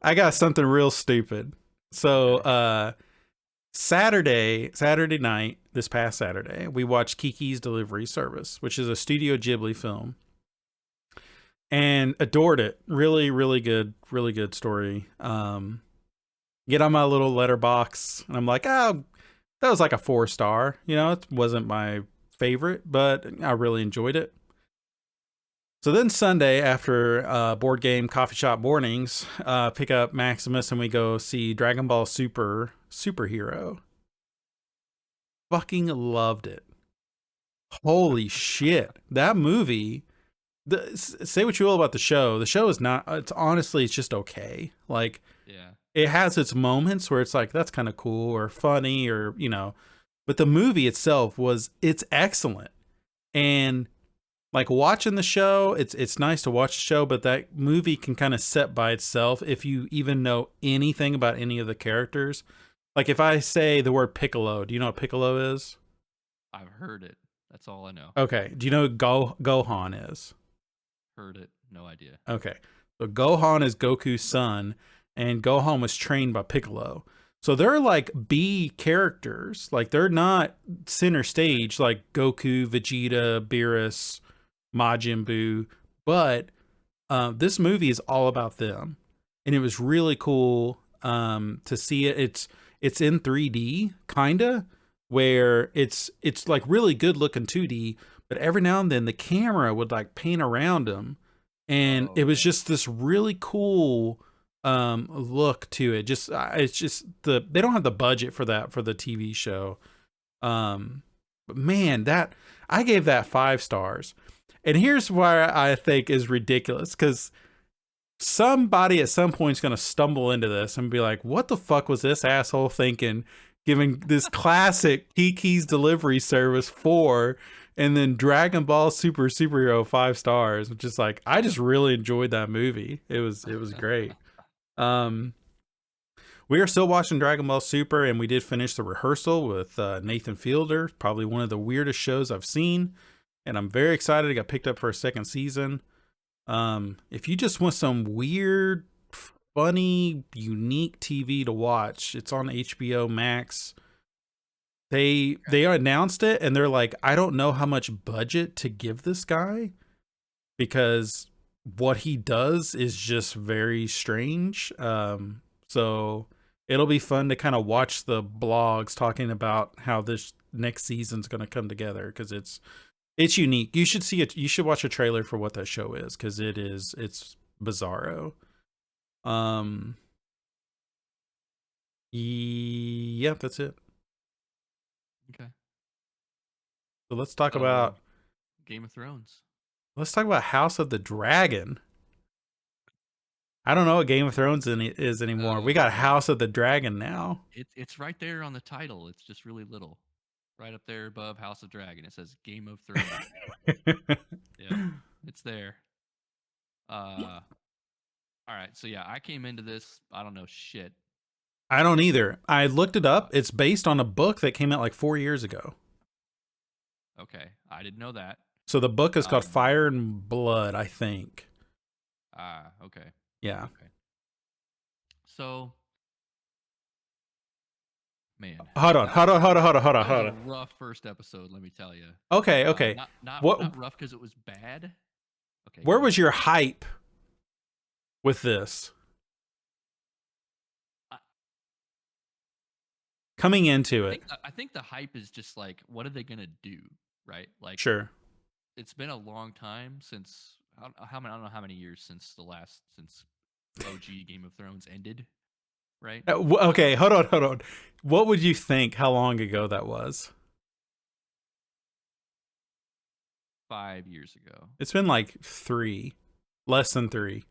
I got something real stupid. So, Okay. Saturday night, this past Saturday, we watched Kiki's Delivery Service, which is a Studio Ghibli film, and adored it. Really, really good story. Get on my little letterbox, and I'm like, oh, that was like a 4-star. It wasn't my favorite, but I really enjoyed it. So then Sunday, after board game coffee shop mornings, pick up Maximus and we go see Dragon Ball Superhero. Fucking loved it. Holy shit. That movie, say what you will about the show. The show is not, it's just okay. Like, Yeah. it has its moments where it's like, that's kind of cool or funny but the movie itself it's excellent. And like watching the show, it's nice to watch the show, but that movie can kind of set by itself if you even know anything about any of the characters. Like if I say the word Piccolo, do you know what Piccolo is? I've heard it. That's all I know. Okay. Do you know what Gohan is? Heard it. No idea. Okay. So Gohan is Goku's son, and Gohan was trained by Piccolo. So they're like B characters. Like they're not center stage like Goku, Vegeta, Beerus, Majin Buu, but this movie is all about them, and it was really cool to see it. It's in 3D, kinda, where it's like really good looking 2D, but every now and then the camera would like pan around them, and Oh, it was okay. just this really cool look to it. Just it's just they don't have the budget for that for the TV show. But man, that I gave that 5 stars. And here's why I think is ridiculous, because somebody at some point is going to stumble into this and be like, what the fuck was this asshole thinking, giving this classic Kiki's Delivery Service 4 and then Dragon Ball Super Superhero 5 stars, which is like I just really enjoyed that movie. It was great. Um, we are still watching Dragon Ball Super, and we did finish the rehearsal with Nathan Fielder. Probably one of the weirdest shows I've seen, and I'm very excited. It got picked up for a second season. If you just want some weird, funny, unique TV to watch, it's on HBO Max. They announced it, and they're like, I don't know how much budget to give this guy because what he does is just very strange. So it'll be fun to kind of watch the blogs talking about how this next season's going to come together because it's unique. You should see it. You should watch a trailer for what that show is because it's bizarro. Um, yeah, that's it. Okay. So let's talk So, about Game of Thrones. House of the Dragon. I don't know what Game of Thrones is anymore. We got Man, House of the Dragon now. it's right there on the title. It's just really little, right up there above House of Dragon. It says Game of Thrones. Yep, it's there. Uh, all right. So yeah, I came into this. I don't know shit. I don't either. I looked it Uh, up. It's based on a book that came out like 4 years ago. okay, I didn't know that. So the book is called Um, Fire and Blood, I think. okay, Yeah. okay. So man, Hold on. that was Hold on. Hold on. Hold on. Hold on. that was Hold a on. rough first episode. Let me tell you. Okay. Okay. What? Not rough because it was bad. Okay, Where go was ahead. your hype with this I, coming into it? I think the hype is just like, what are they gonna do, right? Like, Sure. it's been a long time since how many I don't know how many years since OG Game of Thrones ended, right? Okay. Hold on. Hold on. What would you think? How long ago that was? 5 years ago, It's been like less than 3.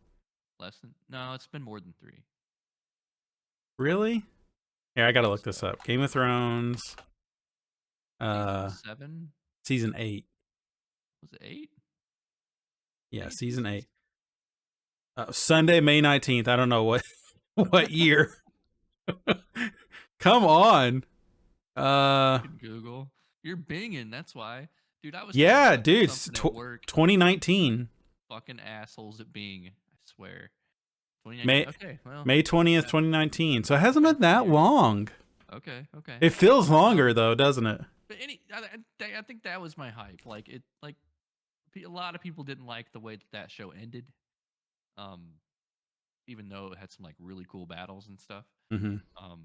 less than no, it's been more than 3. Really? Yeah, I I gotta think look this so. up. Game of Thrones, Season uh, 7 season 8. was it 8? Yeah, 8 season seasons? 8. Sunday, May 19th. I don't know what what year. Come on. Uh, Fucking Google. You're binging. That's why, dude. I was trying to yeah, look up dude, it's something at work. 2019. Fucking assholes at Bing. I swear. 2019. May Okay, well, May 20th, yeah, 2019. So it hasn't been been three that years. long. Okay, okay. It feels longer Um, though, doesn't it? but I think that was my hype. Like a lot of people didn't like the way that show ended. Um, even though it had some like really cool battles and stuff. Hmm. Um,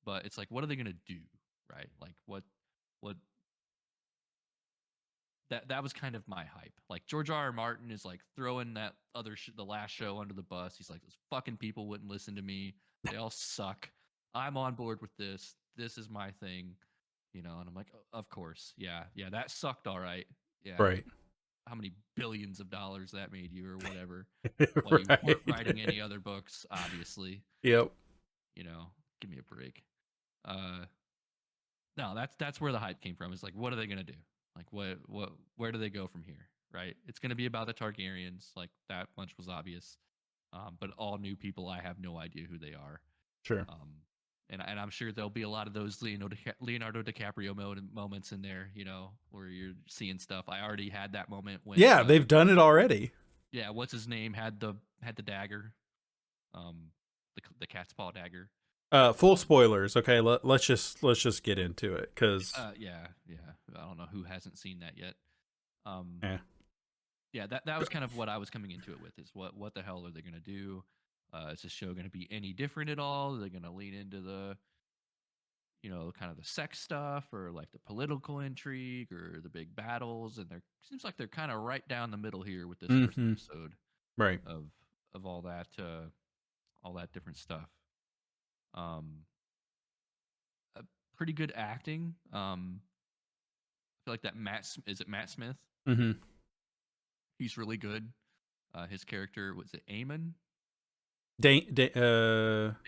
but it's like, what are they gonna do, right? Like what that was kind of my hype. Like George R. Martin is like throwing that the last show under the bus. He's like, those fucking people wouldn't listen to me. They all suck. I'm on board with this. This is my thing, And I'm like, of course, yeah, that sucked, all right. Yeah, Right. how many billions of dollars that made you or whatever. While you weren't Right. writing any other books, obviously. Yep. You know, give me a break. Uh, no, that's where the hype came from. It's like, what are they gonna do? Like, where do they go from here? Right? It's gonna be about the Targaryens. Like that much was obvious. But all new people, I have no idea who they are. Sure. And I'm sure there'll be a lot of those Leonardo DiCaprio moments in there, where you're seeing stuff. I already had that moment when, Yeah, they've done it already. yeah, what's his name had the dagger, um, the cat's paw dagger. Full Um, spoilers. Okay, let's just get into it because yeah. I don't know who hasn't seen that yet. Um, yeah. yeah, that was kind of what I was coming into it with. Is what the hell are they gonna do? Is this show gonna be any different at all? Are they gonna lean into the kind of the sex stuff or like the political intrigue or the big battles? And there seems like they're kind of right down the middle here with this first Hmm. episode Right. of all that different stuff. Um, Pretty good acting. I feel like that is it Matt Smith? Hmm. He's really good. His character was it Eamon?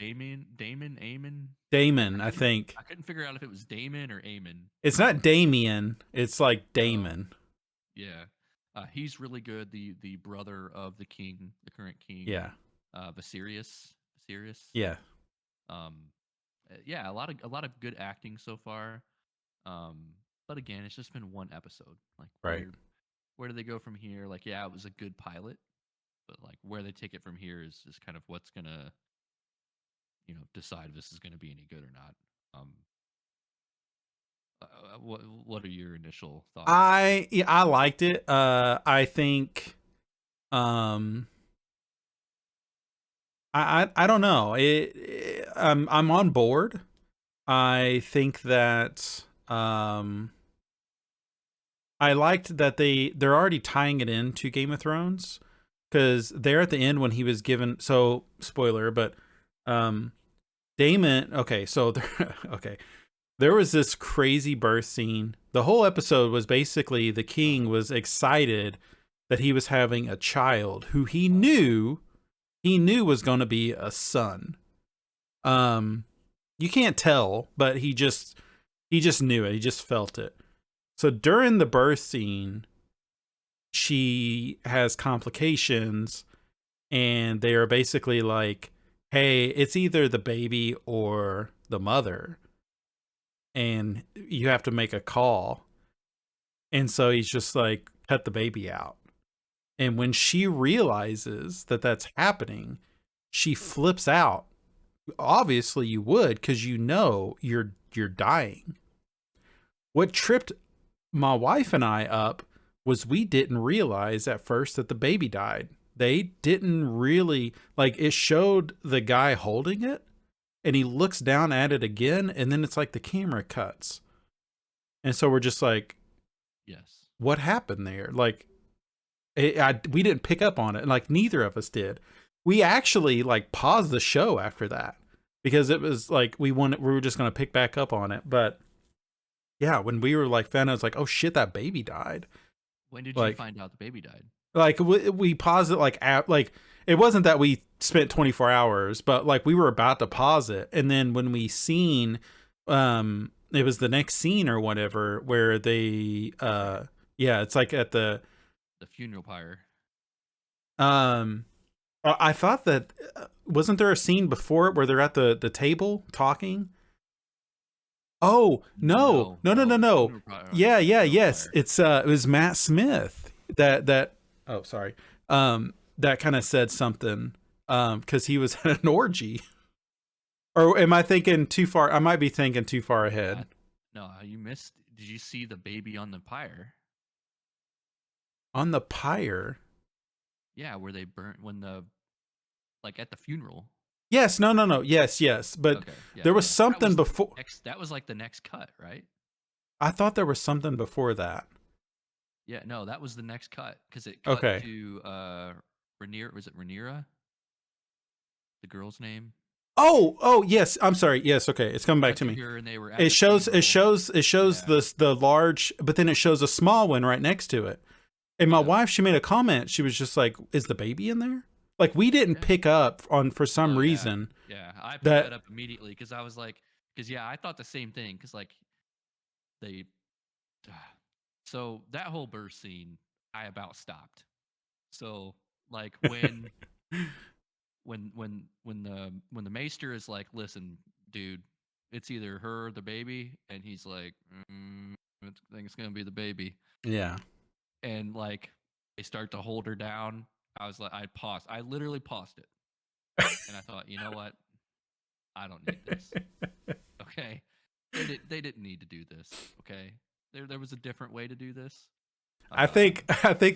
Amon. Damon, I think. I couldn't figure out if it was Damon or Amon. It's not Damien. It's like Oh, Damon. yeah. He's really good. The brother of the king, the current king, Yeah. Viserys. Yeah. Um, yeah, a lot of good acting so far. Um, but again, it's just been one episode. Like Right. where do they go from here? Like, yeah, it was a good pilot, but like where they take it from here is kind of what's gonna decide if this is gonna be any good or not. Um, what are your initial thoughts? I liked it. I think um I don't know. I'm on board. I think that I liked that they're already tying it into Game of Thrones, because there at the end when he was given, so spoiler, but um Damon, okay, so there, okay, there was this crazy birth scene. The whole episode was basically the king was excited that he was having a child who he knew was going to be a son. Um, you can't tell, but he just knew it. He just felt it. So during the birth scene, she has complications, and they are basically like, "Hey, it's either the baby or the mother, and you have to make a call." And so he's just like, "Cut the baby out." And when she realizes that that's happening, she flips out. Obviously, you would, because you're dying. What tripped my wife and I up was we didn't realize at first that the baby died. They didn't really, like, it showed the guy holding it, and he looks down at it again, and then it's like the camera cuts. And so we're just like, Yes. what happened there? Like, we didn't pick up on it. Like, neither of us did. We actually like paused the show after that, because it was like we were just going to pick back up on it. But yeah, when we were like found out, it's like, oh shit, that baby died. When did you Like, find out the baby died? we paused it like like it wasn't that we spent 24 hours, but like we were about to pause it, and then when we seen it was the next scene or whatever where they yeah, it's like at the The funeral pyre. um I thought that wasn't there a scene before it where they're at the table talking? Oh, no. No, No, no, no, no, the no. funeral pyre. Yeah, The yeah, funeral yes. pyre. It was Matt Smith that oh, sorry. That kind of said something cuz he was at an orgy. Or am I thinking too far? I might be thinking too far ahead. No, you missed. Did you see the baby on the pyre? On the pyre. Yeah, where they burnt when the like at the funeral. Yes, no, no, no. Yes, yes. But Okay, yeah, there was yeah. That something was before. that was like the next cut, right? I thought there was something before that. Yeah, no, that was the next cut because it cut Okay. to Rhaenyra. Was it Rhaenyra? The girl's name. Oh, oh, yes. I'm sorry. Yes, okay. It's coming back Cut to to me. her, and they were at It the shows it funeral. shows it shows Yeah, the large, but then it shows a small one right next to it. And my yeah, wife, she made a comment. She was just like, "Is the baby in there?" Like, we didn't yeah. pick up on, for some Oh yeah, reason, yeah. I picked that that up immediately because I was like, because yeah, I thought the same thing because like they. So that whole burst scene, I about stopped. So like when the maester is like, listen, dude, it's either her or the baby, and he's like, I think it's gonna be the baby, yeah. and like they start to hold her down. I was like, I paused. I literally paused it, and I thought, you know what? I don't need this. Okay, they didn't need to do this. Okay, there was a different way to do this. I think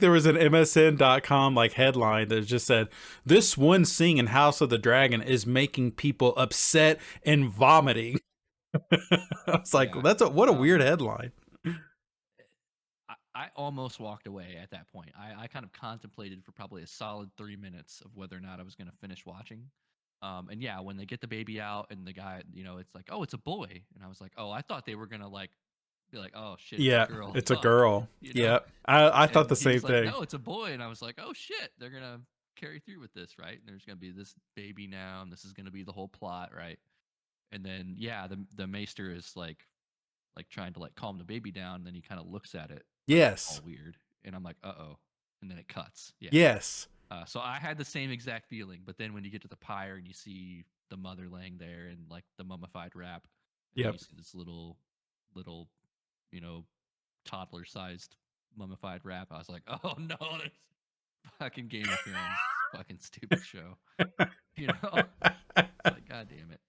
there was an MSN.com like headline that just said, "This one scene in House of the Dragon is making people upset and vomiting." I was like, Yeah. what a weird Um, headline. I almost walked away at that point. I kind of contemplated for probably a solid 3 minutes of whether or not I was going to finish watching. And yeah, when they get the baby out and the guy, it's like, oh, it's a boy. And I was like, oh, I thought they were going to like be like, oh shit, it's a Yeah, girl. it's a Fuck. girl. Yeah, I thought And the he same was like, thing. no, it's a boy. And I was like, oh shit, they're going to carry through with this, right? And there's gonna be this baby now, and this is gonna be the whole plot, right? And then yeah, the maester is like trying to like calm the baby down, and then he kind of looks at it like all Yes. weird, and I'm like, uh-oh, and then it cuts. Yeah. Yes. So I had the same exact feeling, but then when you get to the pyre and you see the mother laying there and like the mummified wrap, and then Yep. you see this little, you know, toddler-sized mummified wrap, I was like, oh no, that's fucking Game of Thrones, fucking stupid show, you know? It's like, god damn it.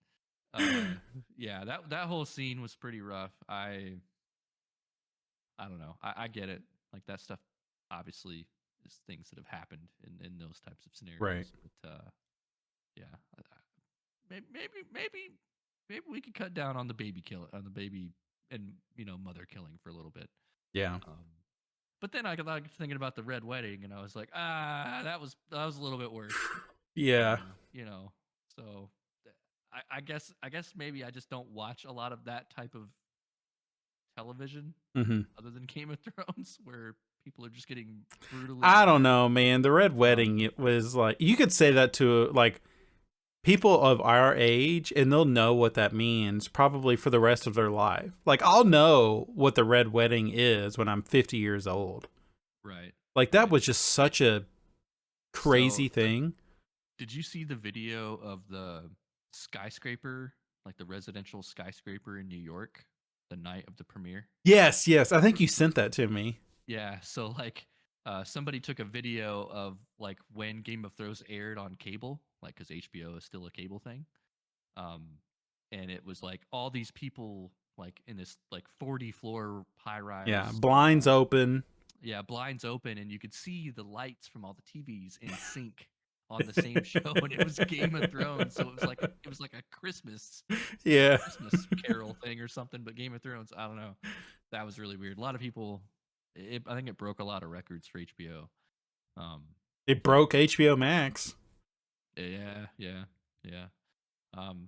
Yeah, that whole scene was pretty rough. I don't know. I get it. Like that stuff obviously is things that have happened in those types of Right. scenarios. But yeah, maybe we could cut down on the baby kill on the baby and mother killing for a little bit. Yeah. Um, but then I got like thinking about the red wedding, and I was like, that was a little bit worse. Yeah. You know, so I guess maybe I just don't watch a lot of that type of television Hmm. other than Game of Thrones, where people are just getting brutally I don't murdered. know, man. The Red Wedding, it was like, you could say that to like people of our age, and they'll know what that means probably for the rest of their life. Like, I'll know what the Red Wedding is when I'm 50 years old. Right, Like, that right. was just such a So, crazy thing. did you see the video of the skyscraper, like the residential skyscraper in New York, the night of the premiere? Yes, yes. I think you sent that to me. Yeah, so like somebody took a video of like when Game of Thrones aired on cable, like cuz HBO is still a cable thing. Um and it was like all these people like in this like 40 floor high Yeah, rise, blinds open. yeah, blinds open, and you could see the lights from all the TVs in sync on the same show, and it was Game of Thrones, so it was like a Yeah. Christmas Carol thing or something, but Game of Thrones, I don't know. That was really weird. A lot of people, I think it broke a lot of records for HBO. Um, It but broke HBO Max. yeah, yeah, yeah.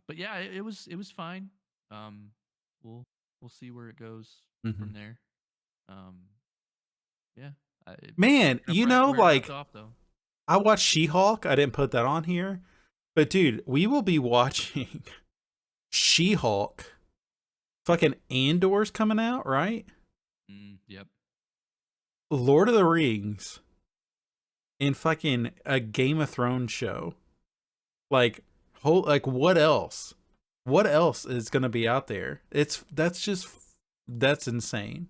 But yeah, it was fine. Um, we'll we'll see where it goes Hmm. from there. Um, yeah, Man, pick up where it left like, off though. I watched She-Hulk. I didn't put that on here. But dude, we will be watching She-Hulk. Fucking Andor's coming out, right? Yep. Lord of the Rings and fucking a Game of Thrones show. Like, like what else? What else is gonna be out there? That's insane.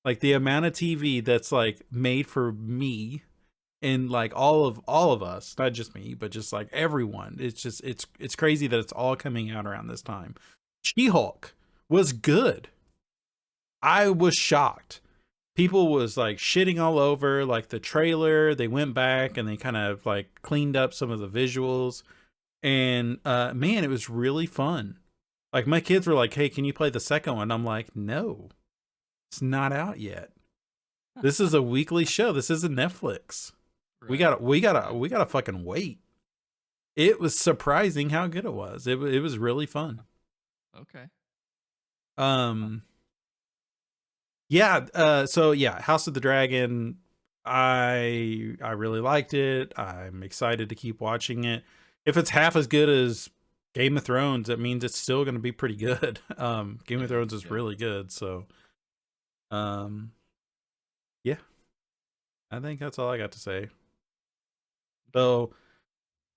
Like the amount of TV that's like made for me and like all of us, not just me, but just like everyone. It's crazy that it's all coming out around this time. She-Hulk was good. I was shocked. People was like shitting all over like the trailer. They went back and they kind of like cleaned up some of the visuals, and man, it was really fun. Like my kids were like, "Hey, can you play the second one?" I'm like, "No, it's not out yet. This is a weekly show. This isn't Netflix. We Right. got to we got to Right. we got to fucking wait." It was surprising how good it was. It was really fun. Okay. Uh, Um yeah, so yeah, House of the Dragon, I really liked it. I'm excited to keep watching it. If it's half as good as Game of Thrones, it means it's still going to be pretty good. Game of yeah. Thrones is Yeah. really good, so um yeah, I think that's all I got to say. Okay. So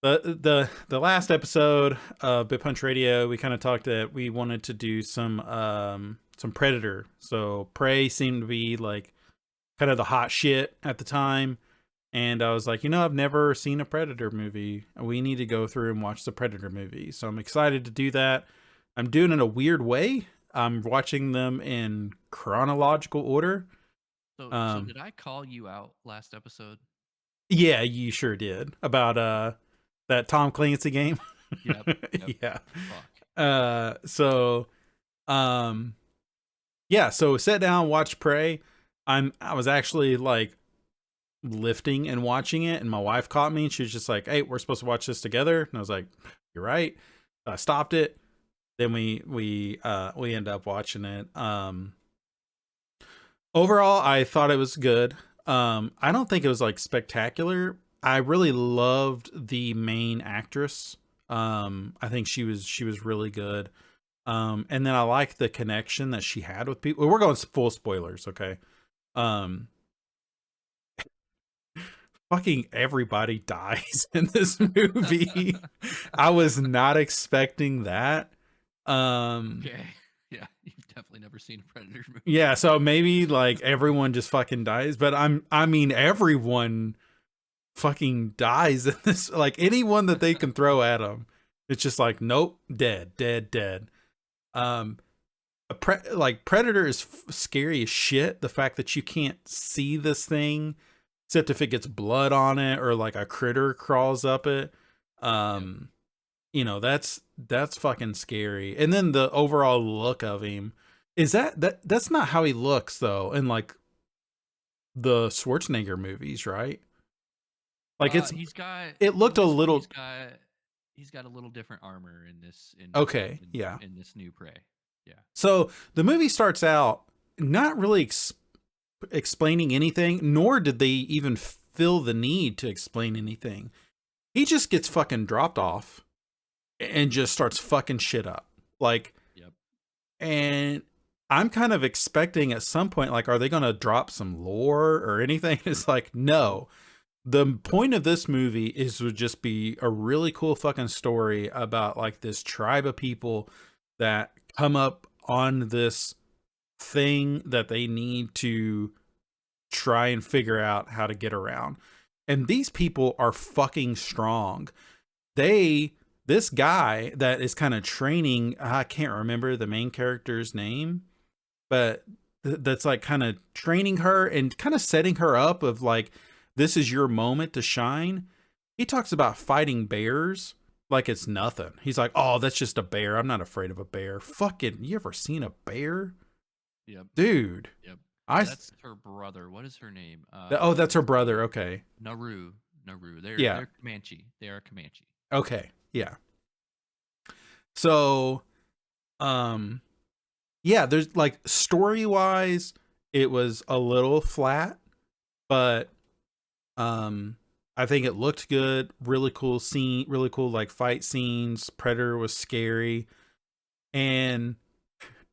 the last episode of BitPunch Radio, we kind of talked that we wanted to do some Predator. So Prey seemed to be like kind of the hot shit at the time. And I was like, I've never seen a Predator movie. We need to go through and watch the Predator movie. So I'm excited to do that. I'm doing it in a weird way. I'm watching them in chronological order. So Um, did I call you out last episode? yeah, you sure did. About that Tom Clancy game. Yep. Yep. Yeah. Fuck. So um yeah, so sit down, watch Prey. I was actually like lifting and watching it, and my wife caught me and she was just like, "Hey, we're supposed to watch this together." And I was like, "You're right." So I stopped it. Then we end up watching it. Overall I thought it was good. I don't think it was like spectacular. I really loved the main actress. I think she was really good. And then I like the connection that she had with people. We're going full spoilers, okay? Um, Fucking everybody dies in this movie. I was not expecting that. Um, Okay. Yeah, you've definitely never seen a Predator movie. yeah, so maybe like everyone just fucking dies, but I mean everyone fucking dies in this, like anyone that they can throw at them. It's just like nope, dead, dead, dead. Um like Predator is scary as shit. The fact that you can't see this thing except if it gets blood on it or like a critter crawls up it. Yep. Um that's fucking scary. And then the overall look of him is that's not how he looks though in like the Schwarzenegger movies, right? Like He's got it in looked a this one. little He's got a little different armor in this okay, yeah. in this new prey. Yeah. So the movie starts out not really explaining anything, nor did they even feel the need to explain anything. He just gets fucking dropped off and just starts fucking shit up. Like, Yep. and I'm kind of expecting at some point, like, are they going to drop some lore or anything? It's like, no. The point of this movie is to just be a really cool fucking story about like this tribe of people that come up on this thing that they need to try and figure out how to get around. And these people are fucking strong. This guy that is kind of training, I can't remember the main character's name, but that's like kind of training her and kind of setting her up of like, this is your moment to shine. He talks about fighting bears like it's nothing. He's like, oh, that's just a bear. I'm not afraid of a bear. Fucking, you ever seen a bear? Yep. Dude, Yep. I, That's her brother. What is her name? oh, that's her brother. Okay. Naru. Naru. Yeah. They're Comanche. They are Comanche. Okay. Yeah. So, um, yeah, there's like story wise, it was a little flat, but I think it looked good. Really cool scene, really cool like fight scenes. Predator was scary, and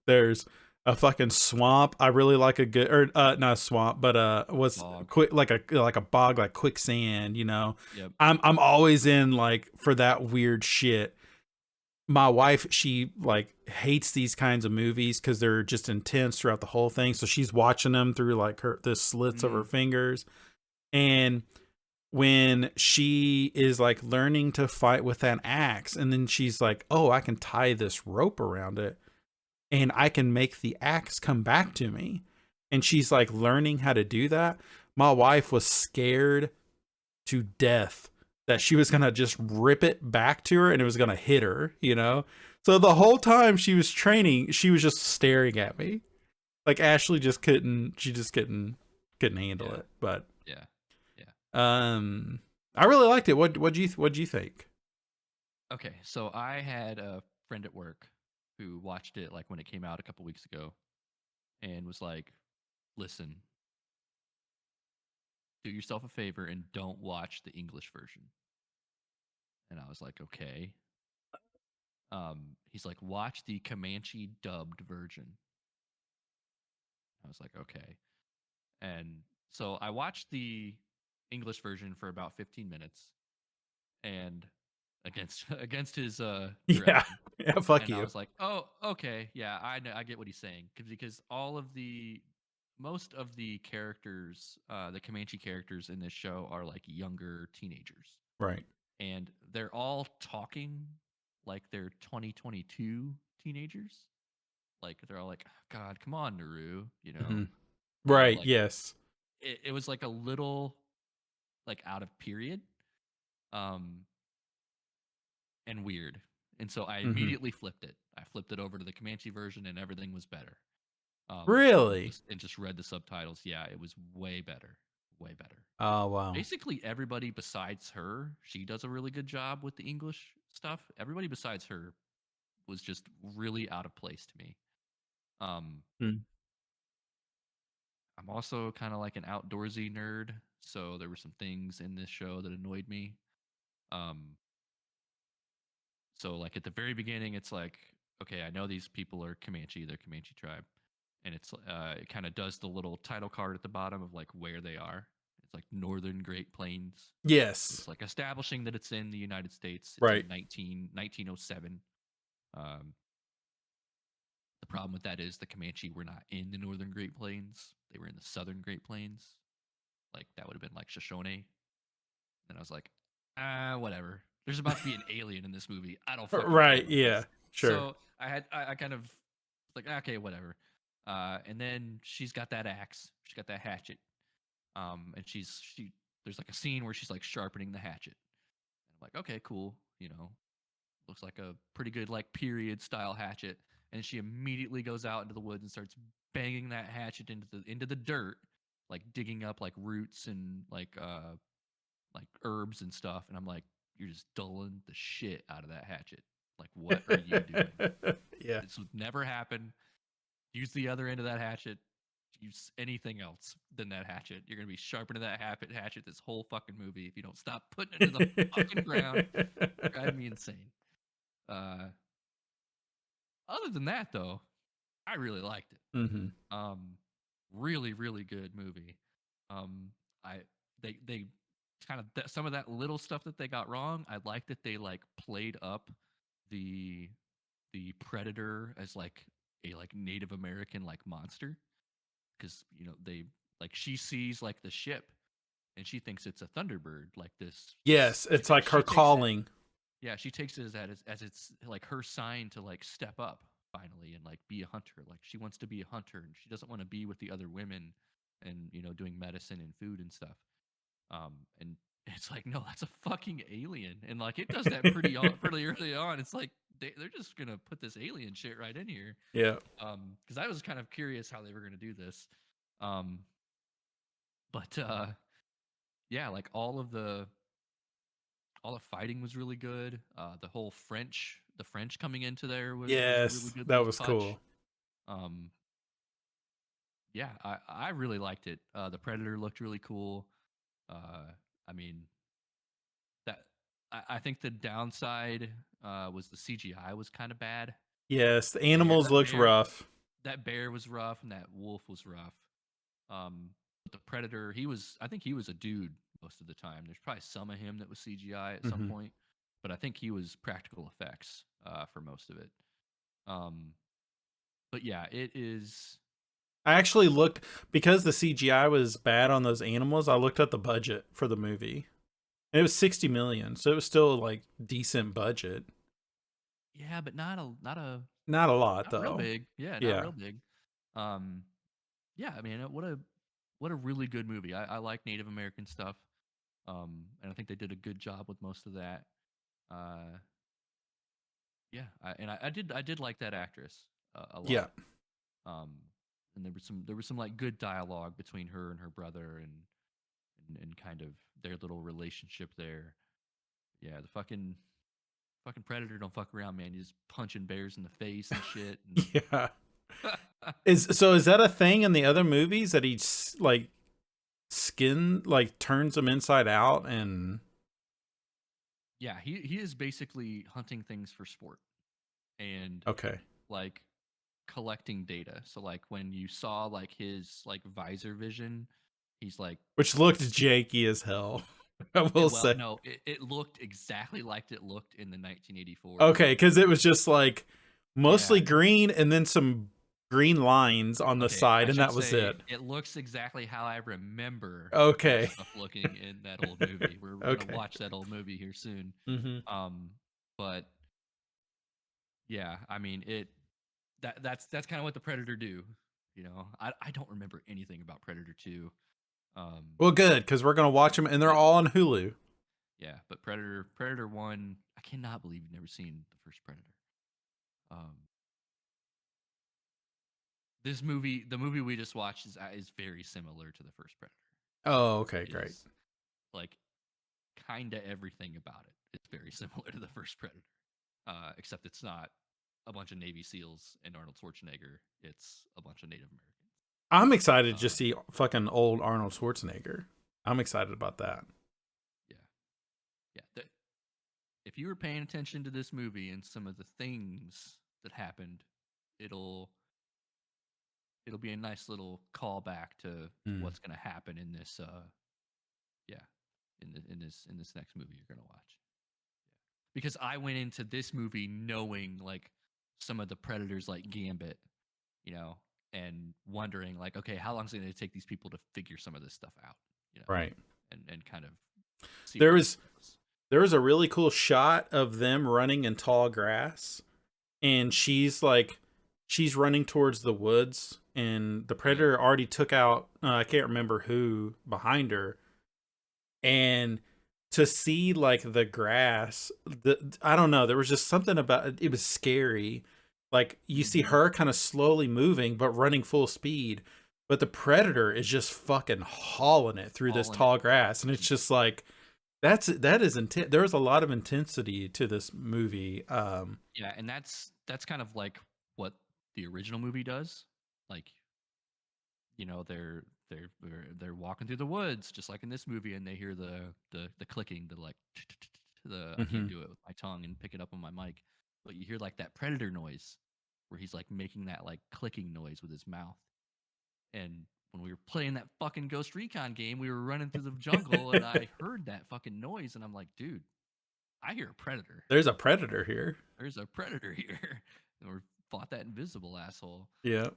there's a fucking swamp. I really like a good or not a swamp, but was Bog. quick like a bog, like quicksand. You know, Yep. I'm always in like for that weird shit. My wife, she like hates these kinds of movies because they're just intense throughout the whole thing. So she's watching them through like the slits of her Mm. fingers, and when she is like learning to fight with that axe, and then she's like, oh, I can tie this rope around it and I can make the axe come back to me, and she's like learning how to do that. My wife was scared to death that she was gonna just rip it back to her and it was gonna hit her, you know. So the whole time she was training, she was just staring at me like Ashley just couldn't, she just couldn't handle Yeah. it. But Yeah. Yeah. I really liked it. What'd you think? Okay. So I had a friend at work who watched it like when it came out a couple weeks ago and was like, listen, do yourself a favor and don't watch the English version. And I was like, okay. He's like, watch the Comanche dubbed version. I was like, okay. And so I watched the English version for about 15 minutes and against against his Yeah, direction. yeah, fuck And I you. was like, "Oh, okay. Yeah, I know I get what he's saying." Because all of the most of the characters, the Comanche characters in this show are like younger teenagers. Right. And they're all talking like they're 2022 teenagers. Like they're all like, "God, come on, Naru," Mhm. Right. like Yes. it was like a little like out of period um and weird. And so I Hmm. immediately flipped it. I flipped it over to the Comanche version and everything was better. Really? And just read the subtitles. Yeah, it was way better. Way better. Oh wow. Basically everybody besides her, she does a really good job with the English stuff. Everybody besides her was just really out of place to me. Um Mm. I'm also kind of like an outdoorsy nerd, so there were some things in this show that annoyed me. Um, so like at the very beginning, it's like, okay, I know these people are Comanche, they're Comanche tribe, and it kind of does the little title card at the bottom of like where they are. It's like Northern Great Plains. Yes. It's like establishing that it's in the United States. It's Right. in 1907. Um, the problem with that is the Comanche were not in the Northern Great Plains; they were in the Southern Great Plains. Like that would have been like Shoshone. And I was like, whatever. There's about to be an alien in this movie. I don't fucking care Right. about Yeah. this. Sure. So I kind of like, okay, whatever. And then she's got that axe. She's got that hatchet. And there's like a scene where she's like sharpening the hatchet. And I'm like, okay, cool. Looks like a pretty good like period style hatchet. And she immediately goes out into the woods and starts banging that hatchet into the dirt, like digging up like roots and like herbs and stuff. And I'm like, you're just dulling the shit out of that hatchet. Like, what are you doing? Yeah. This would never happen. Use the other end of that hatchet. Use anything else than that hatchet. You're gonna be sharpening that hatchet this whole fucking movie if you don't stop putting it into the fucking ground. Drive me insane. Uh, Other than that, though, I really liked it. Hmm. Um, Really, really good movie. Um, I they kind of some of that little stuff that they got wrong. I like that they like played up the predator as like a like Native American like monster, because they like she sees like the ship and she thinks it's a Thunderbird, like this Yes. It's like she her takes it. calling. Yeah, she takes it as it's like her sign to like step up finally and like be a hunter. Like she wants to be a hunter and she doesn't want to be with the other women and doing medicine and food and stuff. And it's like, no, that's a fucking alien. And like it does that pretty early on. It's like they're just gonna put this alien shit right in here. Yeah. Because I was kind of curious how they were gonna do this. Um, but yeah, like all the fighting was really good. The French coming into there was a really Yes. good That little was touch. cool. Um, yeah, I really liked it. The Predator looked really cool. I mean that I think the downside was the CGI was kind of bad. Yes. The Bear animals that looked bear rough. that bear was rough and that wolf was rough. But the Predator, I think he was a dude most of the time. There's probably some of him that was CGI at some Hmm. point, but I think he was practical effects for most of it. Um, but yeah, it is. I actually looked because the CGI was bad on those animals. I looked at the budget for the movie. And it was 60 million, so it was still like decent budget. Yeah, but Not a lot not real though. big. Yeah, not Yeah. real big. Um, yeah, I mean, what a really good movie. I like Native American stuff. And I think they did a good job with most of that. Uh, yeah, I did like that actress a Yeah. lot. Um, and there was some like good dialogue between her and her brother and kind of their little relationship there. Yeah, the fucking Predator don't fuck around, man. He's punching bears in the face and shit. And Yeah. Is that a thing in the other movies that like skin like turns them inside out and yeah, he is basically hunting things for sport and okay. like collecting data. So like when you saw like his like visor vision, he's like Which looked janky as hell. I will well, say. no, it looked exactly like it looked in the 1984 Okay, movie. because it was just like mostly Yeah. green and then some green lines on the Okay, side, I and should that was say it. it looks exactly how I remember that Okay. stuff looking in that old movie. We're gonna Okay. watch that old movie here soon. Hmm. Um, but yeah, I mean that's kind of what the Predator do. I don't remember anything about Predator 2. Um, Well, good because we're gonna watch them, and they're but all on Hulu. yeah, but Predator 1, I cannot believe you've never seen the first Predator. Um, the movie we just watched is very similar to the first Predator. Oh, okay, It great. is like kind of everything about it. It's very similar to the first Predator, except it's not a bunch of Navy SEALs and Arnold Schwarzenegger. It's a bunch of Native Americans. I'm excited to just Um, see fucking old Arnold Schwarzenegger. I'm excited about that. Yeah, yeah. If you were paying attention to this movie and some of the things that happened, it'll it'll be a nice little callback to Mm, what's going to happen in this. Yeah, in this next movie you're going to watch. Because I went into this movie knowing like some of the predators like Gambit, you know, and wondering like, okay, how long is it going to take these people to figure some of this stuff out, you know, right. and kind of see There where this was goes. there was a really cool shot of them running in tall grass, and she's running towards the woods, and the Yeah. predator already took out I can't remember who behind her, and to see like the grass, I don't know, there was just something about it, it was scary. Like you see Mm-hmm. her kind of slowly moving but running full speed, but the predator is just fucking hauling it through this All in it. tall grass, and it's just like that is intense. There's a lot of intensity to this movie. Yeah, and that's kind of like what the original movie does. Like, you know, they're walking through the woods just like in this movie, and they hear the clicking, the like the I can't Mhm. do it with my tongue and pick it up on my mic, but you hear like that predator noise where he's like making that like clicking noise with his mouth. And when we were playing that fucking Ghost Recon game, we were running through the jungle, and I heard that fucking noise, and I'm like, dude, I hear a predator. There's a predator here. There's a predator here. And we fought that invisible asshole. Yeah.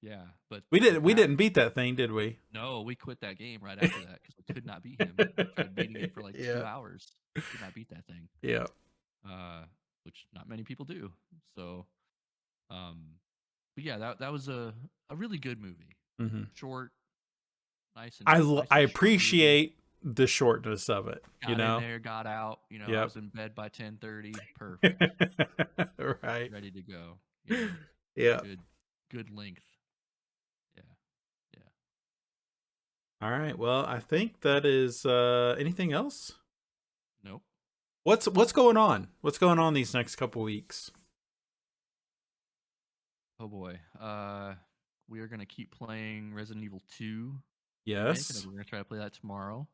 Yeah, but We that didn't beat that thing, did we? no, we quit that game right after that because we could not beat him. We tried beating it for like Yeah. 2 hours. Could not beat that thing. Yeah. Uh, which not many people do. So, um, but yeah, that was a really good movie. Mhm. Short, nice I and short movie. appreciate the shortness of it, you Got in know? there, got out. You know, I Yep. was in bed by 10:30. Perfect, Right. ready to go. You know, Yeah. good, good length. Yeah, yeah. All right. Well, I think that is anything else? Nope. What's going on? What's going on these next couple weeks? Oh boy. We are gonna keep playing Resident Evil 2 remake, and Yes. we're gonna try to play that tomorrow.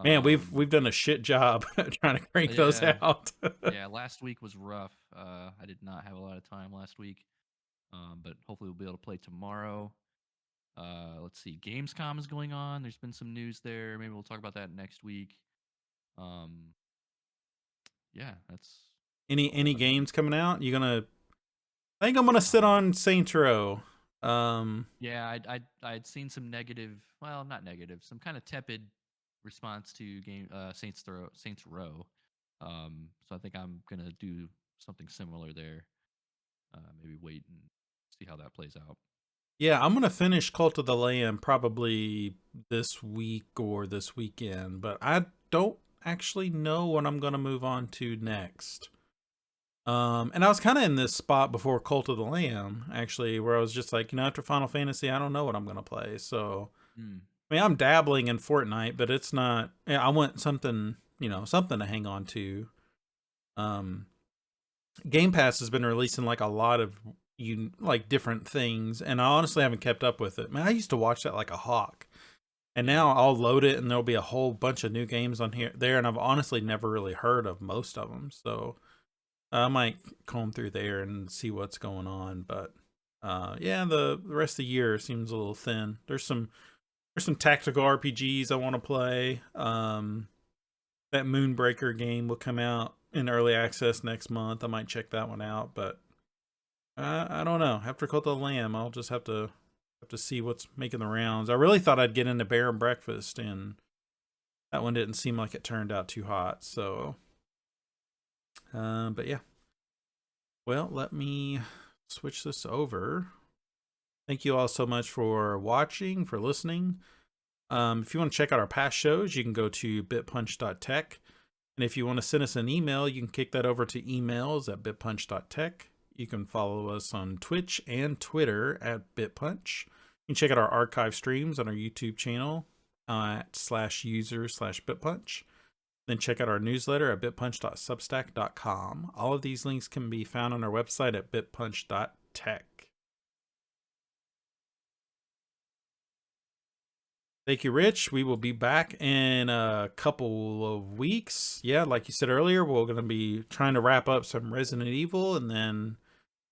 Man, Um, we've done a shit job trying to crank those yeah, out. yeah. Last week was rough. I did not have a lot of time last week. But hopefully we'll be able to play tomorrow. Let's see. Gamescom is going on. There's been some news there. Maybe we'll talk about that next week. Um, yeah, that's all Any that I. games coming out? You gonna I think I'm gonna sit Um, on Saints Row. yeah, I'd seen some negative, well, not negative, some kind of tepid response to game Saints Row. So I think I'm gonna do something similar there. Maybe wait and see how that plays out. Yeah, I'm gonna finish Cult of the Lamb probably this week or this weekend, but I don't actually know what I'm gonna move on to next. And I was kind of in this spot before Cult of the Lamb, actually, where I was just like, after Final Fantasy, I don't know what I'm gonna play. So, Hmm. I mean, I'm dabbling in Fortnite, but it's not. Yeah, I want something, something to hang on to. Um, Game Pass has been releasing like a lot of like different things, and I honestly haven't kept up with it. Man, I used to watch that like a hawk, and Yeah. now I'll load it and there'll be a whole bunch of new games on there, and I've honestly never really heard of most of them. So I might comb through there and see what's going on. But yeah, the rest of the year seems a little thin. There's some tactical RPGs I want to play. That Moonbreaker game will come out in early access next month. I might check that one out, but I don't know. After Cult of the Lamb, I'll just have to see what's making the rounds. I really thought I'd get into Bear and Breakfast, and that one didn't seem like it turned out too hot. So, but yeah. Well, let me switch this over. Thank you all so much for watching, for listening. If you want to check out our past shows, you can go to bitpunch.tech. And if you want to send us an email, you can kick that over to emails@bitpunch.tech. You can follow us on Twitch and Twitter at BitPunch. You can check out our archive streams on our YouTube channel at /user/BitPunch. Then check out our newsletter at bitpunch.substack.com. All of these links can be found on our website at bitpunch.tech. Thank you, Rich. We will be back in a couple of weeks. Yeah, like you said earlier, we're going to be trying to wrap up some Resident Evil, and then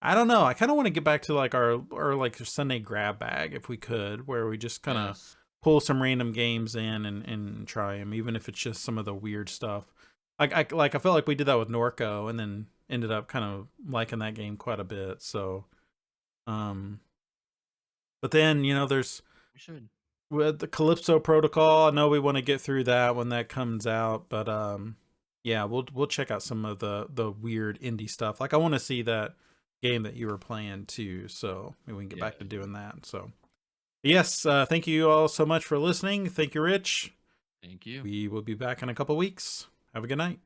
I don't know. I kind of want to get back to like our like Sunday grab bag if we could, where we just kind of Yes. pull some random games in and try them, even if it's just some of the weird stuff. I felt like we did that with Norco, and then ended up kind of liking that game quite a bit. So, um, but then there's We should. with the Calypso Protocol. I know we want to get through that when that comes out, but yeah, we'll check out some of the weird indie stuff. Like I want to see that game that you were playing too, so maybe we can get Yeah. back to doing that. So yes, thank you all so much for listening. Thank you, Rich. Thank you. We will be back in a couple weeks. Have a good night.